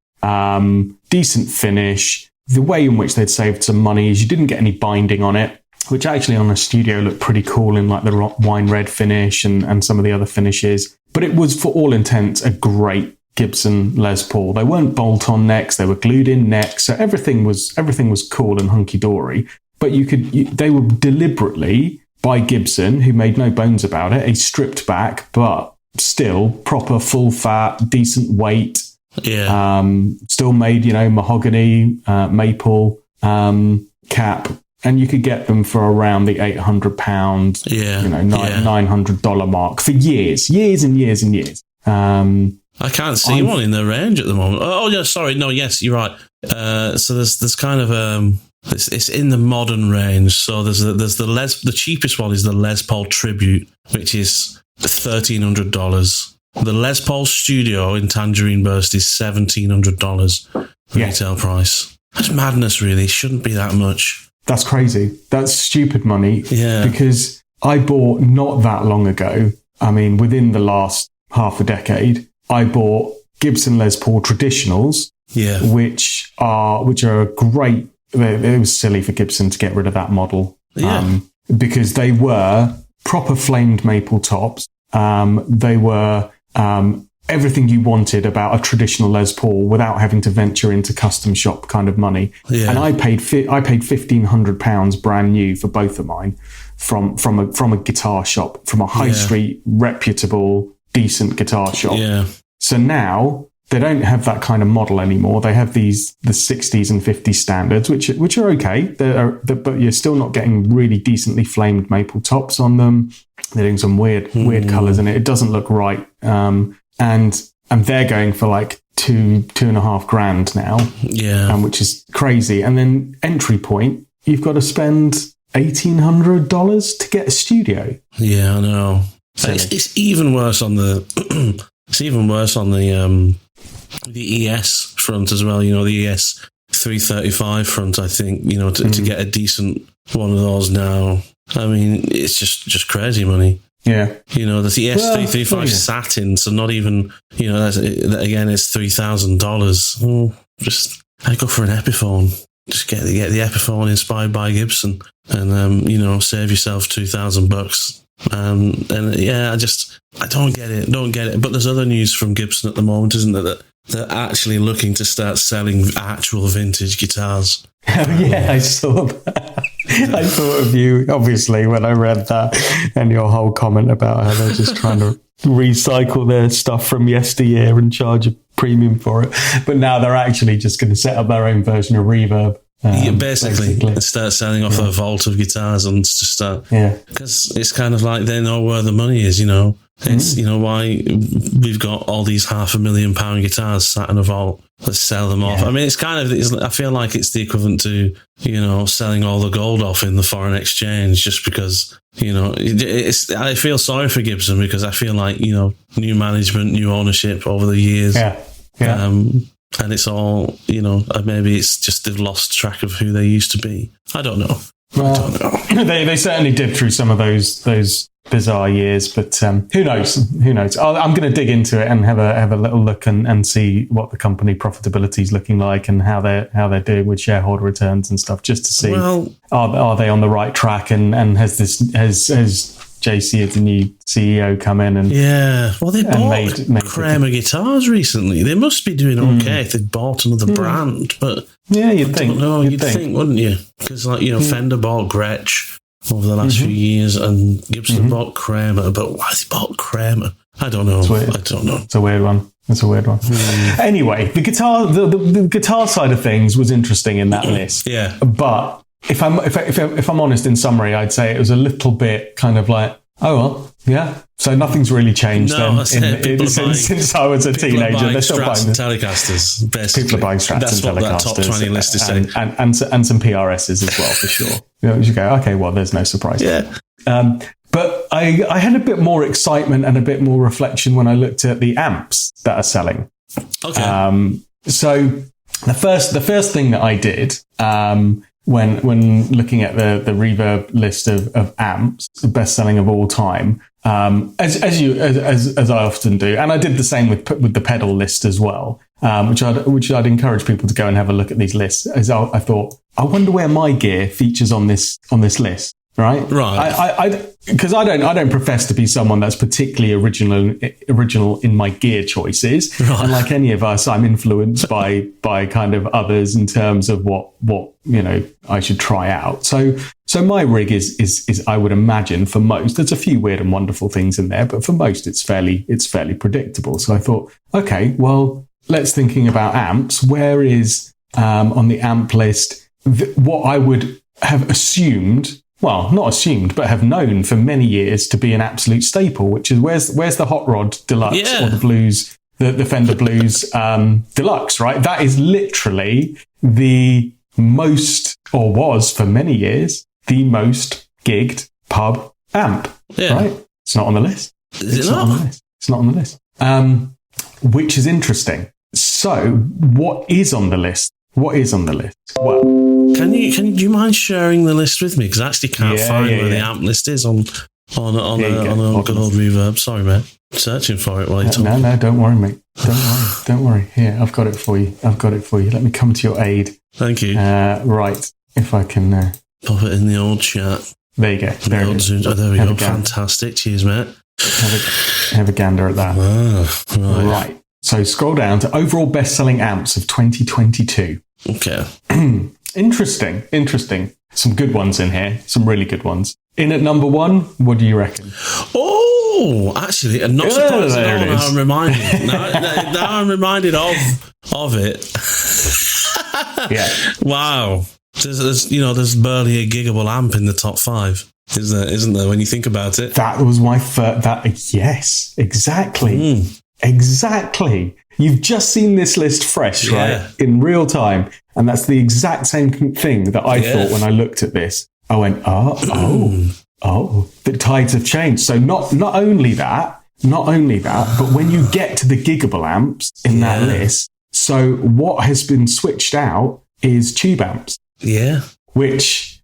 decent finish. The way in which they'd saved some money is you didn't get any binding on it, which actually on the Studio looked pretty cool in like the wine red finish and some of the other finishes. But it was, for all intents, a great Gibson Les Paul. They weren't bolt-on necks; they were glued-in necks, so everything was cool and hunky-dory. But they were deliberately, by Gibson, who made no bones about it, a stripped back but still proper, full fat, decent weight. Yeah. Still made, mahogany, maple cap. And you could get them for around the £800, $900 mark for years and years and years. I can't see one in the range at the moment. Oh, yeah, sorry. No, yes, you're right. So there's kind of it's in the modern range. So there's the cheapest one is the Les Paul Tribute, which is $1,300. The Les Paul Studio in Tangerine Burst is $1,700 retail price. That's madness, really. Shouldn't be that much. That's crazy. That's stupid money. Yeah. Because I bought not that long ago, I mean, within the last half a decade, I bought Gibson Les Paul Traditionals, which are great. It was silly for Gibson to get rid of that model, because they were proper flamed maple tops. They were everything you wanted about a traditional Les Paul without having to venture into custom shop kind of money. Yeah. And I paid £1,500 brand new for both of mine from a guitar shop, from a high street, reputable, decent guitar shop. Yeah. So now they don't have that kind of model anymore. They have the 60s and 50s standards, which are okay. But you're still not getting really decently flamed maple tops on them. They're doing some weird colours in it. It doesn't look right. And they're going for like $2,500 now. Yeah. Which is crazy. And then entry point, you've got to spend $1,800 to get a Studio. Yeah, I know. It's even worse on the the ES front as well. The ES 335 front, I think, to get a decent one of those now. I mean, it's just crazy money. Yeah. The ES 335 satin, so not even, again, it's $3,000. I go for an Epiphone. Just get the Epiphone inspired by Gibson and, save yourself $2,000. I don't get it. But there's other news from Gibson at the moment, isn't there, that they're actually looking to start selling actual vintage guitars. I saw that. I thought of you, obviously, when I read that and your whole comment about how they're just trying to recycle their stuff from yesteryear and charge a premium for it. But now they're actually just going to set up their own version of Reverb Basically, start selling off a vault of guitars and just start. Because it's kind of like they know where the money is, It's, why we've got all these £500,000 guitars sat in a vault. Let's sell them off. I mean, I feel like it's the equivalent to, selling all the gold off in the foreign exchange just because, I feel sorry for Gibson because I feel like, new management, new ownership over the years. And it's all, maybe it's just they've lost track of who they used to be. I don't know. Well, they certainly did through some of those bizarre years, but who knows? I'm going to dig into it and have a little look and see what the company profitability is looking like and how they're doing with shareholder returns and stuff, just to see are they on the right track and has JC, the new CEO, come in and they bought made Kramer guitars recently. They must be doing okay if they bought another brand, but you'd think, wouldn't you? Because Fender bought Gretsch over the last few years, and Gibson bought Kramer. But why they bought Kramer? I don't know. I don't know. It's a weird one. Anyway, the guitar side of things was interesting in that list. Yeah, but if I'm honest, in summary, I'd say it was a little bit kind of like, oh well, yeah. So nothing's really changed since I was a teenager. They're still buying Telecasters. Basically. People are buying Strats That's and what Telecasters. That top 20 list is saying. And some PRSs as well, for sure. You go, okay, well, there's no surprise. Yeah. But I had a bit more excitement and a bit more reflection when I looked at the amps that are selling. Okay. So the first thing that I did, when looking at the Reverb list of amps, the best selling of all time, as I often do, and I did the same with the pedal list as well, which I'd encourage people to go and have a look at these lists. As I thought, I wonder where my gear features on this list. Right. Because I don't profess to be someone that's particularly original in my gear choices. Right. And like any of us, I'm influenced by kind of others in terms of what I should try out. So my rig is I would imagine for most, there's a few weird and wonderful things in there, but for most it's fairly predictable. So I thought, okay, well, let's thinking about amps. Where is on the amp list what I would have assumed. Well, not assumed, but have known for many years to be an absolute staple, which is where's the Hot Rod Deluxe or the Blues, the Fender Blues Deluxe, right? That is literally the most, or was for many years, the most gigged pub amp, right? It's not on the list. It's not on the list. It's not on the list. Which is interesting. So what is on the list? Well, do you mind sharing the list with me? Because I actually can't find where the amp list is on a good old Reverb. Sorry, mate. I'm searching for it while you're talking. No, don't worry, mate. Don't worry. Here, I've got it for you. Let me come to your aid. Thank you. Right, if I can pop it in the old chat. There you go. There we go. Fantastic. Cheers, mate. Have a gander at that. Right. So scroll down to overall best-selling amps of 2022. Okay. Interesting. Some good ones in here. Some really good ones. In at number one, what do you reckon? Oh, actually, I'm not surprised at all. Now I'm reminded. now I'm reminded of it. Yeah. Wow. There's barely a giggable amp in the top 5. Isn't there? When you think about it. That was my first. Yes, exactly. Exactly. You've just seen this list fresh, right? In real time. And that's the exact same thing that I thought when I looked at this. I went, the tides have changed. So not only that, but when you get to the giggable amps in that list, so what has been switched out is tube amps. Yeah. Which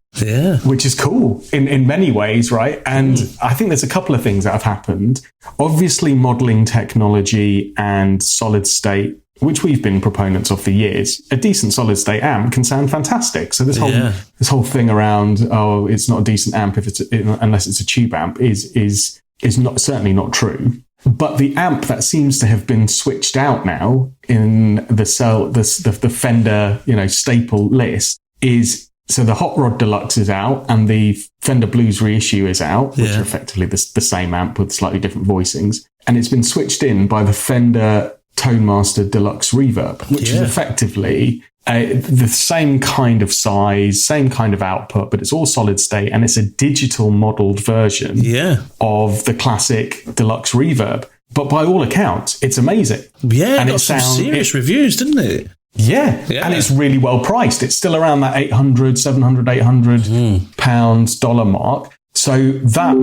is cool in many ways, right? And I think there's a couple of things that have happened. Obviously, modeling technology and solid state, which we've been proponents of for years. A decent solid state amp can sound fantastic. So this whole thing around it's not a decent amp unless it's a tube amp is not certainly not true. But the amp that seems to have been switched out now in the Fender staple list is. So the Hot Rod Deluxe is out and the Fender Blues reissue is out, which are effectively the same amp with slightly different voicings. And it's been switched in by the Fender Tone Master Deluxe Reverb, which is effectively the same kind of size, same kind of output, but it's all solid state, and it's a digital modeled version of the classic deluxe reverb. But by all accounts, it's amazing. Yeah, and it got some serious reviews, didn't it? Yeah, and it's really well priced. It's still around that 800, 700, 800 pounds, dollar mark. So that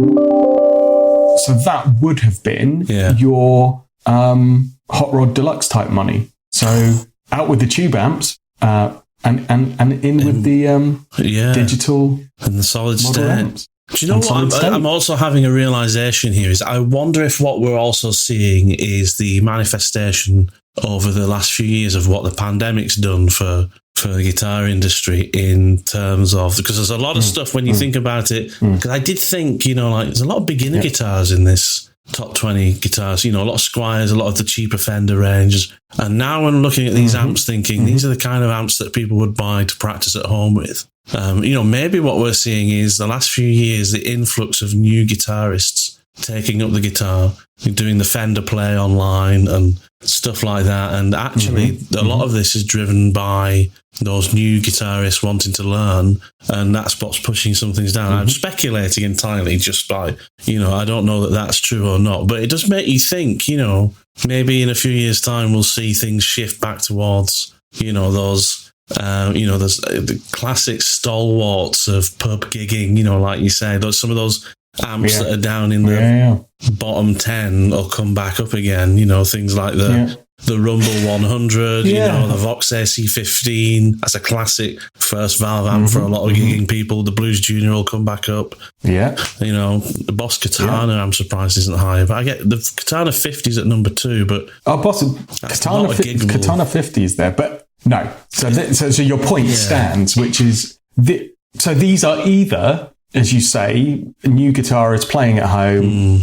would have been your Hot Rod Deluxe type money. So out with the tube amps, and in with the digital and the solid state amps. Do you know what I'm also having a realization here is I wonder if what we're also seeing is the manifestation over the last few years of what the pandemic's done for the guitar industry in terms of, because there's a lot of stuff when you think about it, because I did think, like there's a lot of beginner guitars in this top 20 guitars, a lot of Squiers, a lot of the cheaper Fender ranges. And now I'm looking at these amps thinking these are the kind of amps that people would buy to practice at home with. Maybe what we're seeing is the last few years, the influx of new guitarists taking up the guitar, doing the Fender Play online and stuff like that. And actually, a lot of this is driven by those new guitarists wanting to learn, and that's what's pushing some things down. I'm speculating entirely just by, I don't know that that's true or not, but it does make you think, maybe in a few years' time, we'll see things shift back towards, those... there's the classic stalwarts of pub gigging, like you say, some of those amps that are down in the bottom 10 will come back up again, things like the Rumble 100, the Vox AC15, that's a classic first valve amp for a lot of gigging people. The Blues Junior will come back up. The Boss Katana, I'm surprised isn't higher, but I get the Katana 50's at number 2, but Katana 50 is there, but no. So your point stands, which is so these are either, as you say, new guitarists playing at home,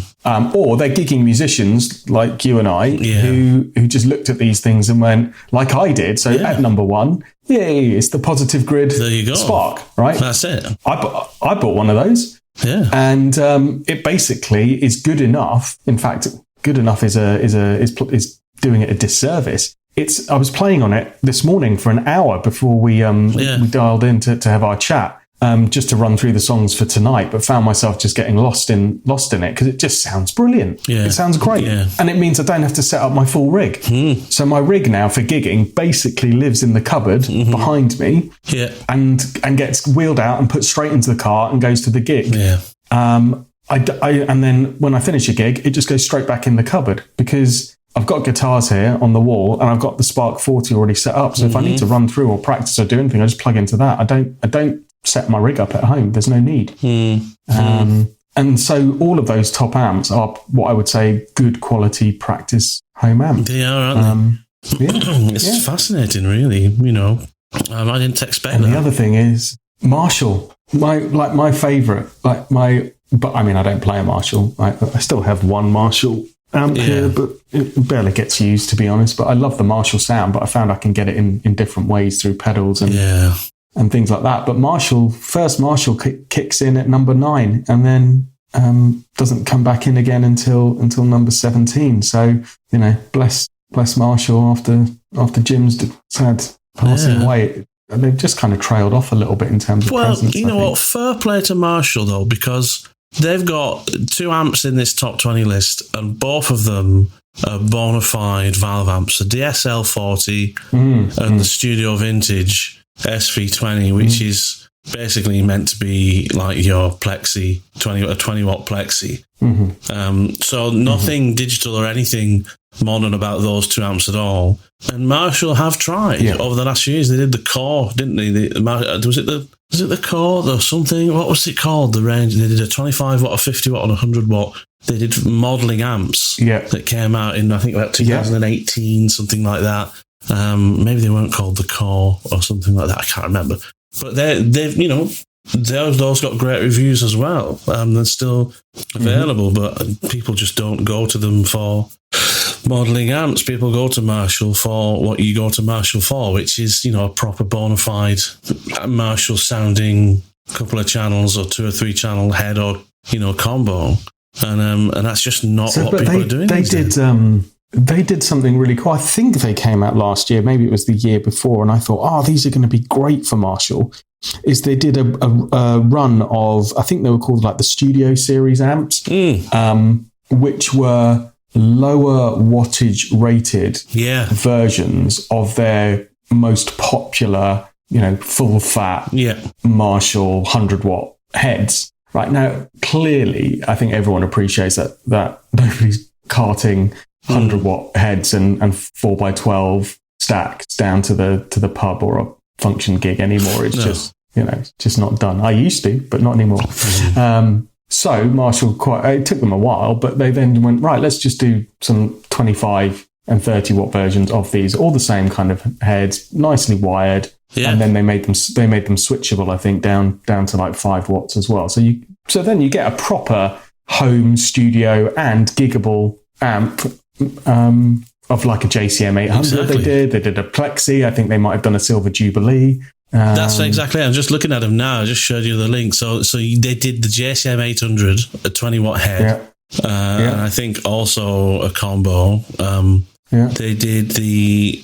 or they're gigging musicians like you and I, who just looked at these things and went, like I did. So at number 1, it's the Positive Grid Spark, right? That's it. I bought one of those. Yeah, and it basically is good enough. In fact, good enough is doing it a disservice. I was playing on it this morning for an hour before we dialed in to have our chat, just to run through the songs for tonight, but found myself just getting lost in it because it just sounds brilliant. Yeah. It sounds great. Yeah. And it means I don't have to set up my full rig. So my rig now for gigging basically lives in the cupboard behind me and gets wheeled out and put straight into the car and goes to the gig. Yeah. And then when I finish a gig, it just goes straight back in the cupboard because I've got guitars here on the wall and I've got the Spark 40 already set up. So if I need to run through or practice or do anything, I just plug into that. I don't set my rig up at home. There's no need. And so all of those top amps are what I would say good quality practice home amps. They are, aren't they? It's fascinating, really. I didn't expect that. And the other thing is Marshall, my favourite, but I mean, I don't play a Marshall. I still have one Marshall amp here, but it barely gets used, to be honest. But I love the Marshall sound, but I found I can get it in different ways through pedals and things like that. But first Marshall kicks in at number 9 and then doesn't come back in again until number 17. So, bless Marshall after Jim's sad passing away. They've just kind of trailed off a little bit in terms of presence. You know what? Fair play to Marshall, though, because they've got 2 amps in this top 20 list, and both of them are bona fide valve amps. The DSL 40 and the Studio Vintage SV20, which is basically meant to be like your Plexi, a 20-watt Plexi. So nothing digital or anything modern about those 2 amps at all. And Marshall have tried over the last few years. They did the Core, didn't they? Was it the Core or something? What was it called? The range. They did a 25-watt, a 50-watt, and a 100-watt. They did modelling amps that came out in, I think, about 2018, something like that. Maybe they weren't called the Core or something like that. I can't remember. But they've those got great reviews as well. They're still available, but people just don't go to them for modelling amps. People go to Marshall for what you go to Marshall for, which is, a proper bona fide Marshall sounding couple of channels or 2 or 3 channel head or, combo. And that's just not what people are doing. they did something really cool. I think they came out last year, maybe it was the year before, and I thought, these are going to be great for Marshall. Is they did a run of, I think they were called like the Studio Series amps, which were lower wattage rated versions of their most popular, full fat Marshall 100-watt heads. Right now, clearly, I think everyone appreciates that nobody's carting 100-watt heads and 4x12 stacks down to the pub or a function gig anymore. It's just not done. I used to, but not anymore. So Marshall, it took them a while, but they then went, right, let's just do some 25 and 30-watt versions of these, all the same kind of heads, nicely wired. Yeah. And then they made them switchable, I think, down to like 5 watts as well. So then you get a proper home studio and giggable amp of like a JCM 800. Exactly. They did a Plexi. I think they might have done a Silver Jubilee. That's exactly. I'm just looking at them now. I just showed you the link. So they did the JCM 800, a 20-watt head, and I think also a combo. They did the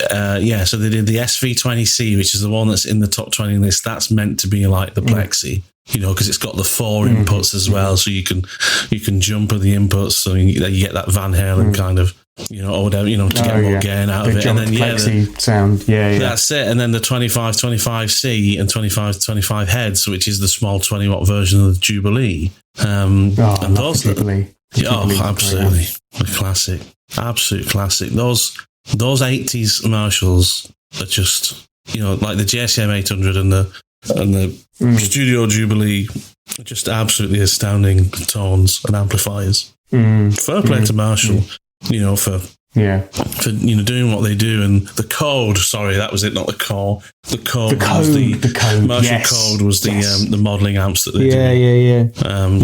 so they did the SV20C, which is the one that's in the top 20 list. That's meant to be like the Plexi, because it's got the 4 inputs as well, so you can jump with the inputs, so you get that Van Halen kind of, or whatever, to get more gain out of it. And then Plexi sound, that's it. And then the 2525C and 2525 heads, which is the small 20-watt version of the Jubilee. And those Jubilee. Absolutely a classic. Absolute classic. Those 80s Marshalls are just, like the JCM 800 and the Studio Jubilee, are just absolutely astounding tones and amplifiers. Fair play to Marshall, for doing what they do. And the code, sorry, that was it, not the core. The code was the Marshall code was the modelling amps that they do.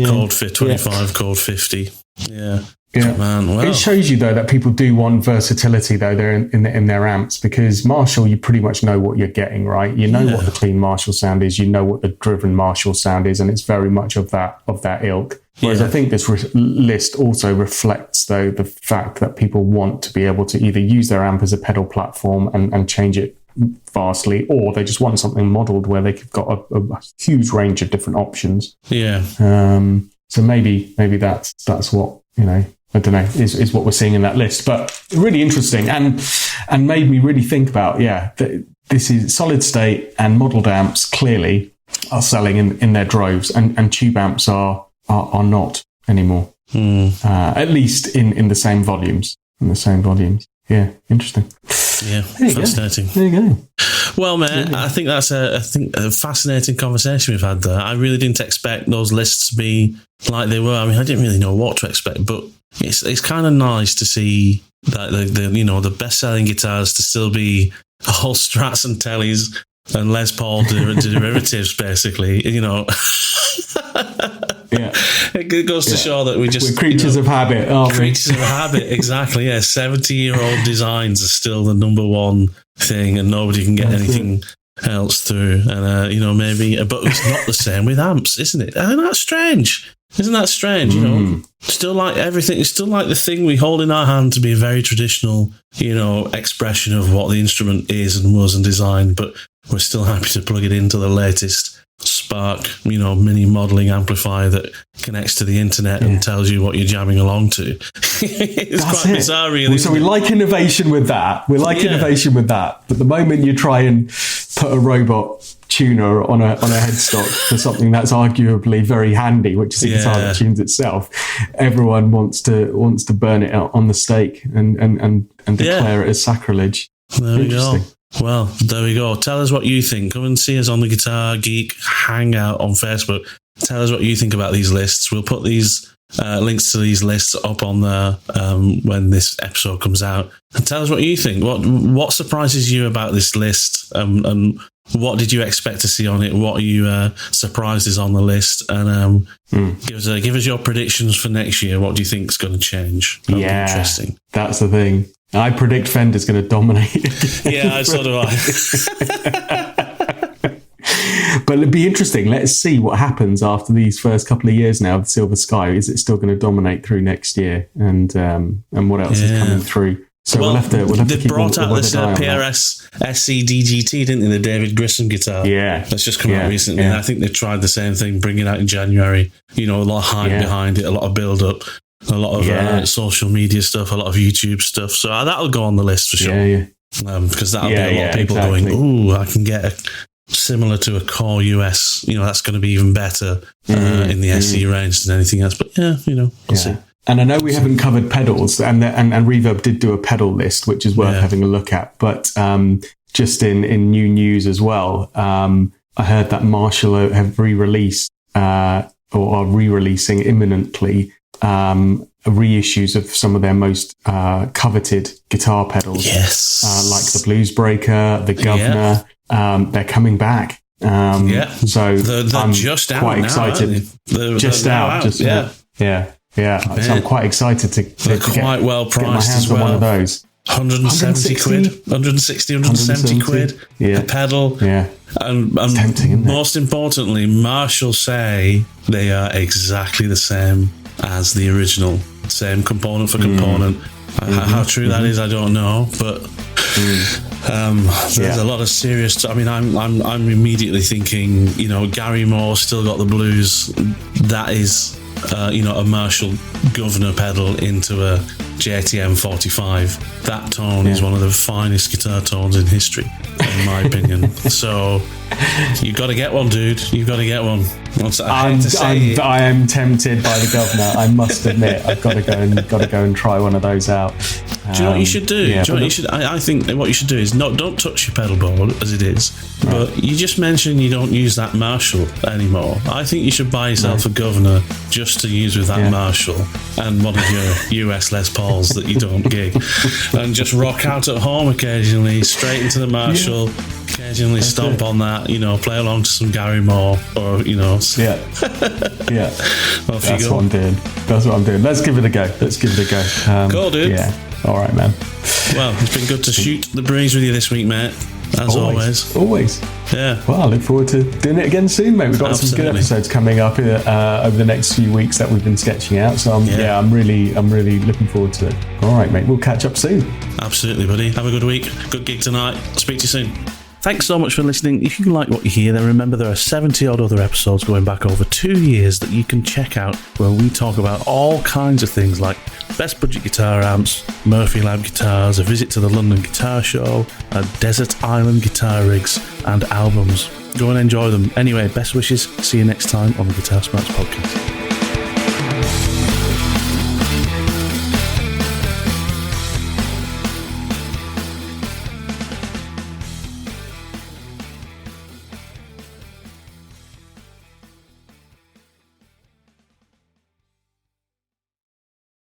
Code 25, code 50. Yeah, man. Wow. It shows you though that people do want versatility though. They're in their amps, because Marshall, you pretty much know what you're getting, right? You know what the clean Marshall sound is. You know what the driven Marshall sound is, and it's very much of that ilk. Whereas I think this list also reflects though the fact that people want to be able to either use their amp as a pedal platform and change it vastly, or they just want something modelled where they've got a huge range of different options. Yeah. So maybe that's what, I don't know, is what we're seeing in that list. But really interesting and made me really think about, this is solid state and modelled amps clearly are selling in their droves, and tube amps are not anymore. At least in the same volumes. Yeah, interesting. Yeah, fascinating. There you go. Well, mate, I think that's a fascinating conversation we've had there. I really didn't expect those lists to be like they were. I mean, I didn't really know what to expect, but it's kind of nice to see that the best-selling guitars to still be all Strats and Tellys and Les Paul derivatives, basically. Yeah, it goes to show that we're creatures of habit. Creatures of habit, exactly. Yeah, 70-year-old designs are still the number one thing, and nobody can get anything else through. And maybe, but it's not the same with amps, isn't it? Isn't that strange? Still like everything. It's still like the thing we hold in our hand to be a very traditional, expression of what the instrument is and was and designed. But we're still happy to plug it into the latest Spark, mini modelling amplifier that connects to the internet and tells you what you're jamming along to. It's quite bizarre, really. So we like innovation with that. But the moment you try and put a robot tuner on a headstock for something that's arguably very handy, which is a guitar that tunes itself, everyone wants to burn it out on the stake and declare it as sacrilege. There we go. Well, there we go. Tell us what you think. Come and see us on the Guitar Geek Hangout on Facebook. Tell us what you think about these lists. We'll put these links to these lists up on there when this episode comes out. And tell us what you think. What surprises you about this list? And what did you expect to see on it? What are you surprised is on the list? And give us your predictions for next year. What do you think is going to change? That'll be interesting. That's the thing. I predict Fender's going to dominate. Yeah, so do I. But it'd be interesting. Let's see what happens after these first couple of years now of Silver Sky. Is it still going to dominate through next year? And what else is coming through? So we'll have to they keep brought out this eye on that. PRS SC DGT, didn't they? The David Grissom guitar. Yeah. That's just come out recently. Yeah. And I think they tried the same thing, bring it out in January. A lot of hype behind it, a lot of build-up, a lot of social media stuff, a lot of YouTube stuff. So that'll go on the list for sure. Yeah. Because that'll be a lot of people going, ooh, I can get similar to a core US, that's going to be even better in the SE range than anything else. But we'll see. And I know we haven't covered pedals, and Reverb did do a pedal list, which is worth having a look at. But just in new news as well, I heard that Marshall have re-released or are re-releasing imminently reissues of some of their most coveted guitar pedals. Yes, like the Blues Breaker, the Governor. They're coming back. So they're just out quite now, excited. They're just out. Yeah. So I'm quite excited to quite well priced get my hands as well. on one of those. 170 quid, 170 quid a pedal. Yeah. And tempting, isn't it? Most importantly, Marshall say they are exactly the same as the original, same component for component. How true that is, I don't know, but there's a lot of serious. I'm immediately thinking, Gary Moore still got the blues. That is, a Marshall Governor pedal into a JTM 45. That tone is one of the finest guitar tones in history, in my opinion. So you've got to get one, dude. You've got to get one. I am tempted by the Governor. I must admit, I've got to go and try one of those out. Do you know what you should do? I think what you should do is don't touch your pedal board as it is, but you just mentioned you don't use that Marshall anymore. I think you should buy yourself a Governor just to use with that Marshall and one of your US Les Pauls that you don't gig, and just rock out at home occasionally, straight into the Marshall. Occasionally stomp on that, play along to some Gary Moore, or That's what I'm doing. Let's give it a go. Cool, dude. Yeah. All right, man. Well, it's been good to shoot the breeze with you this week, mate. As always. Yeah. Well, I look forward to doing it again soon, mate. We've got some good episodes coming up over the next few weeks that we've been sketching out. So I'm really looking forward to it. All right, mate. We'll catch up soon. Absolutely, buddy. Have a good week. Good gig tonight. I'll speak to you soon. Thanks so much for listening. If you like what you hear, then remember there are 70 odd other episodes going back over 2 years that you can check out, where we talk about all kinds of things like best budget guitar amps, Murphy Lab guitars, a visit to the London Guitar Show, desert island guitar rigs, and albums. Go and enjoy them. Anyway, best wishes. See you next time on the Guitar Smarts podcast.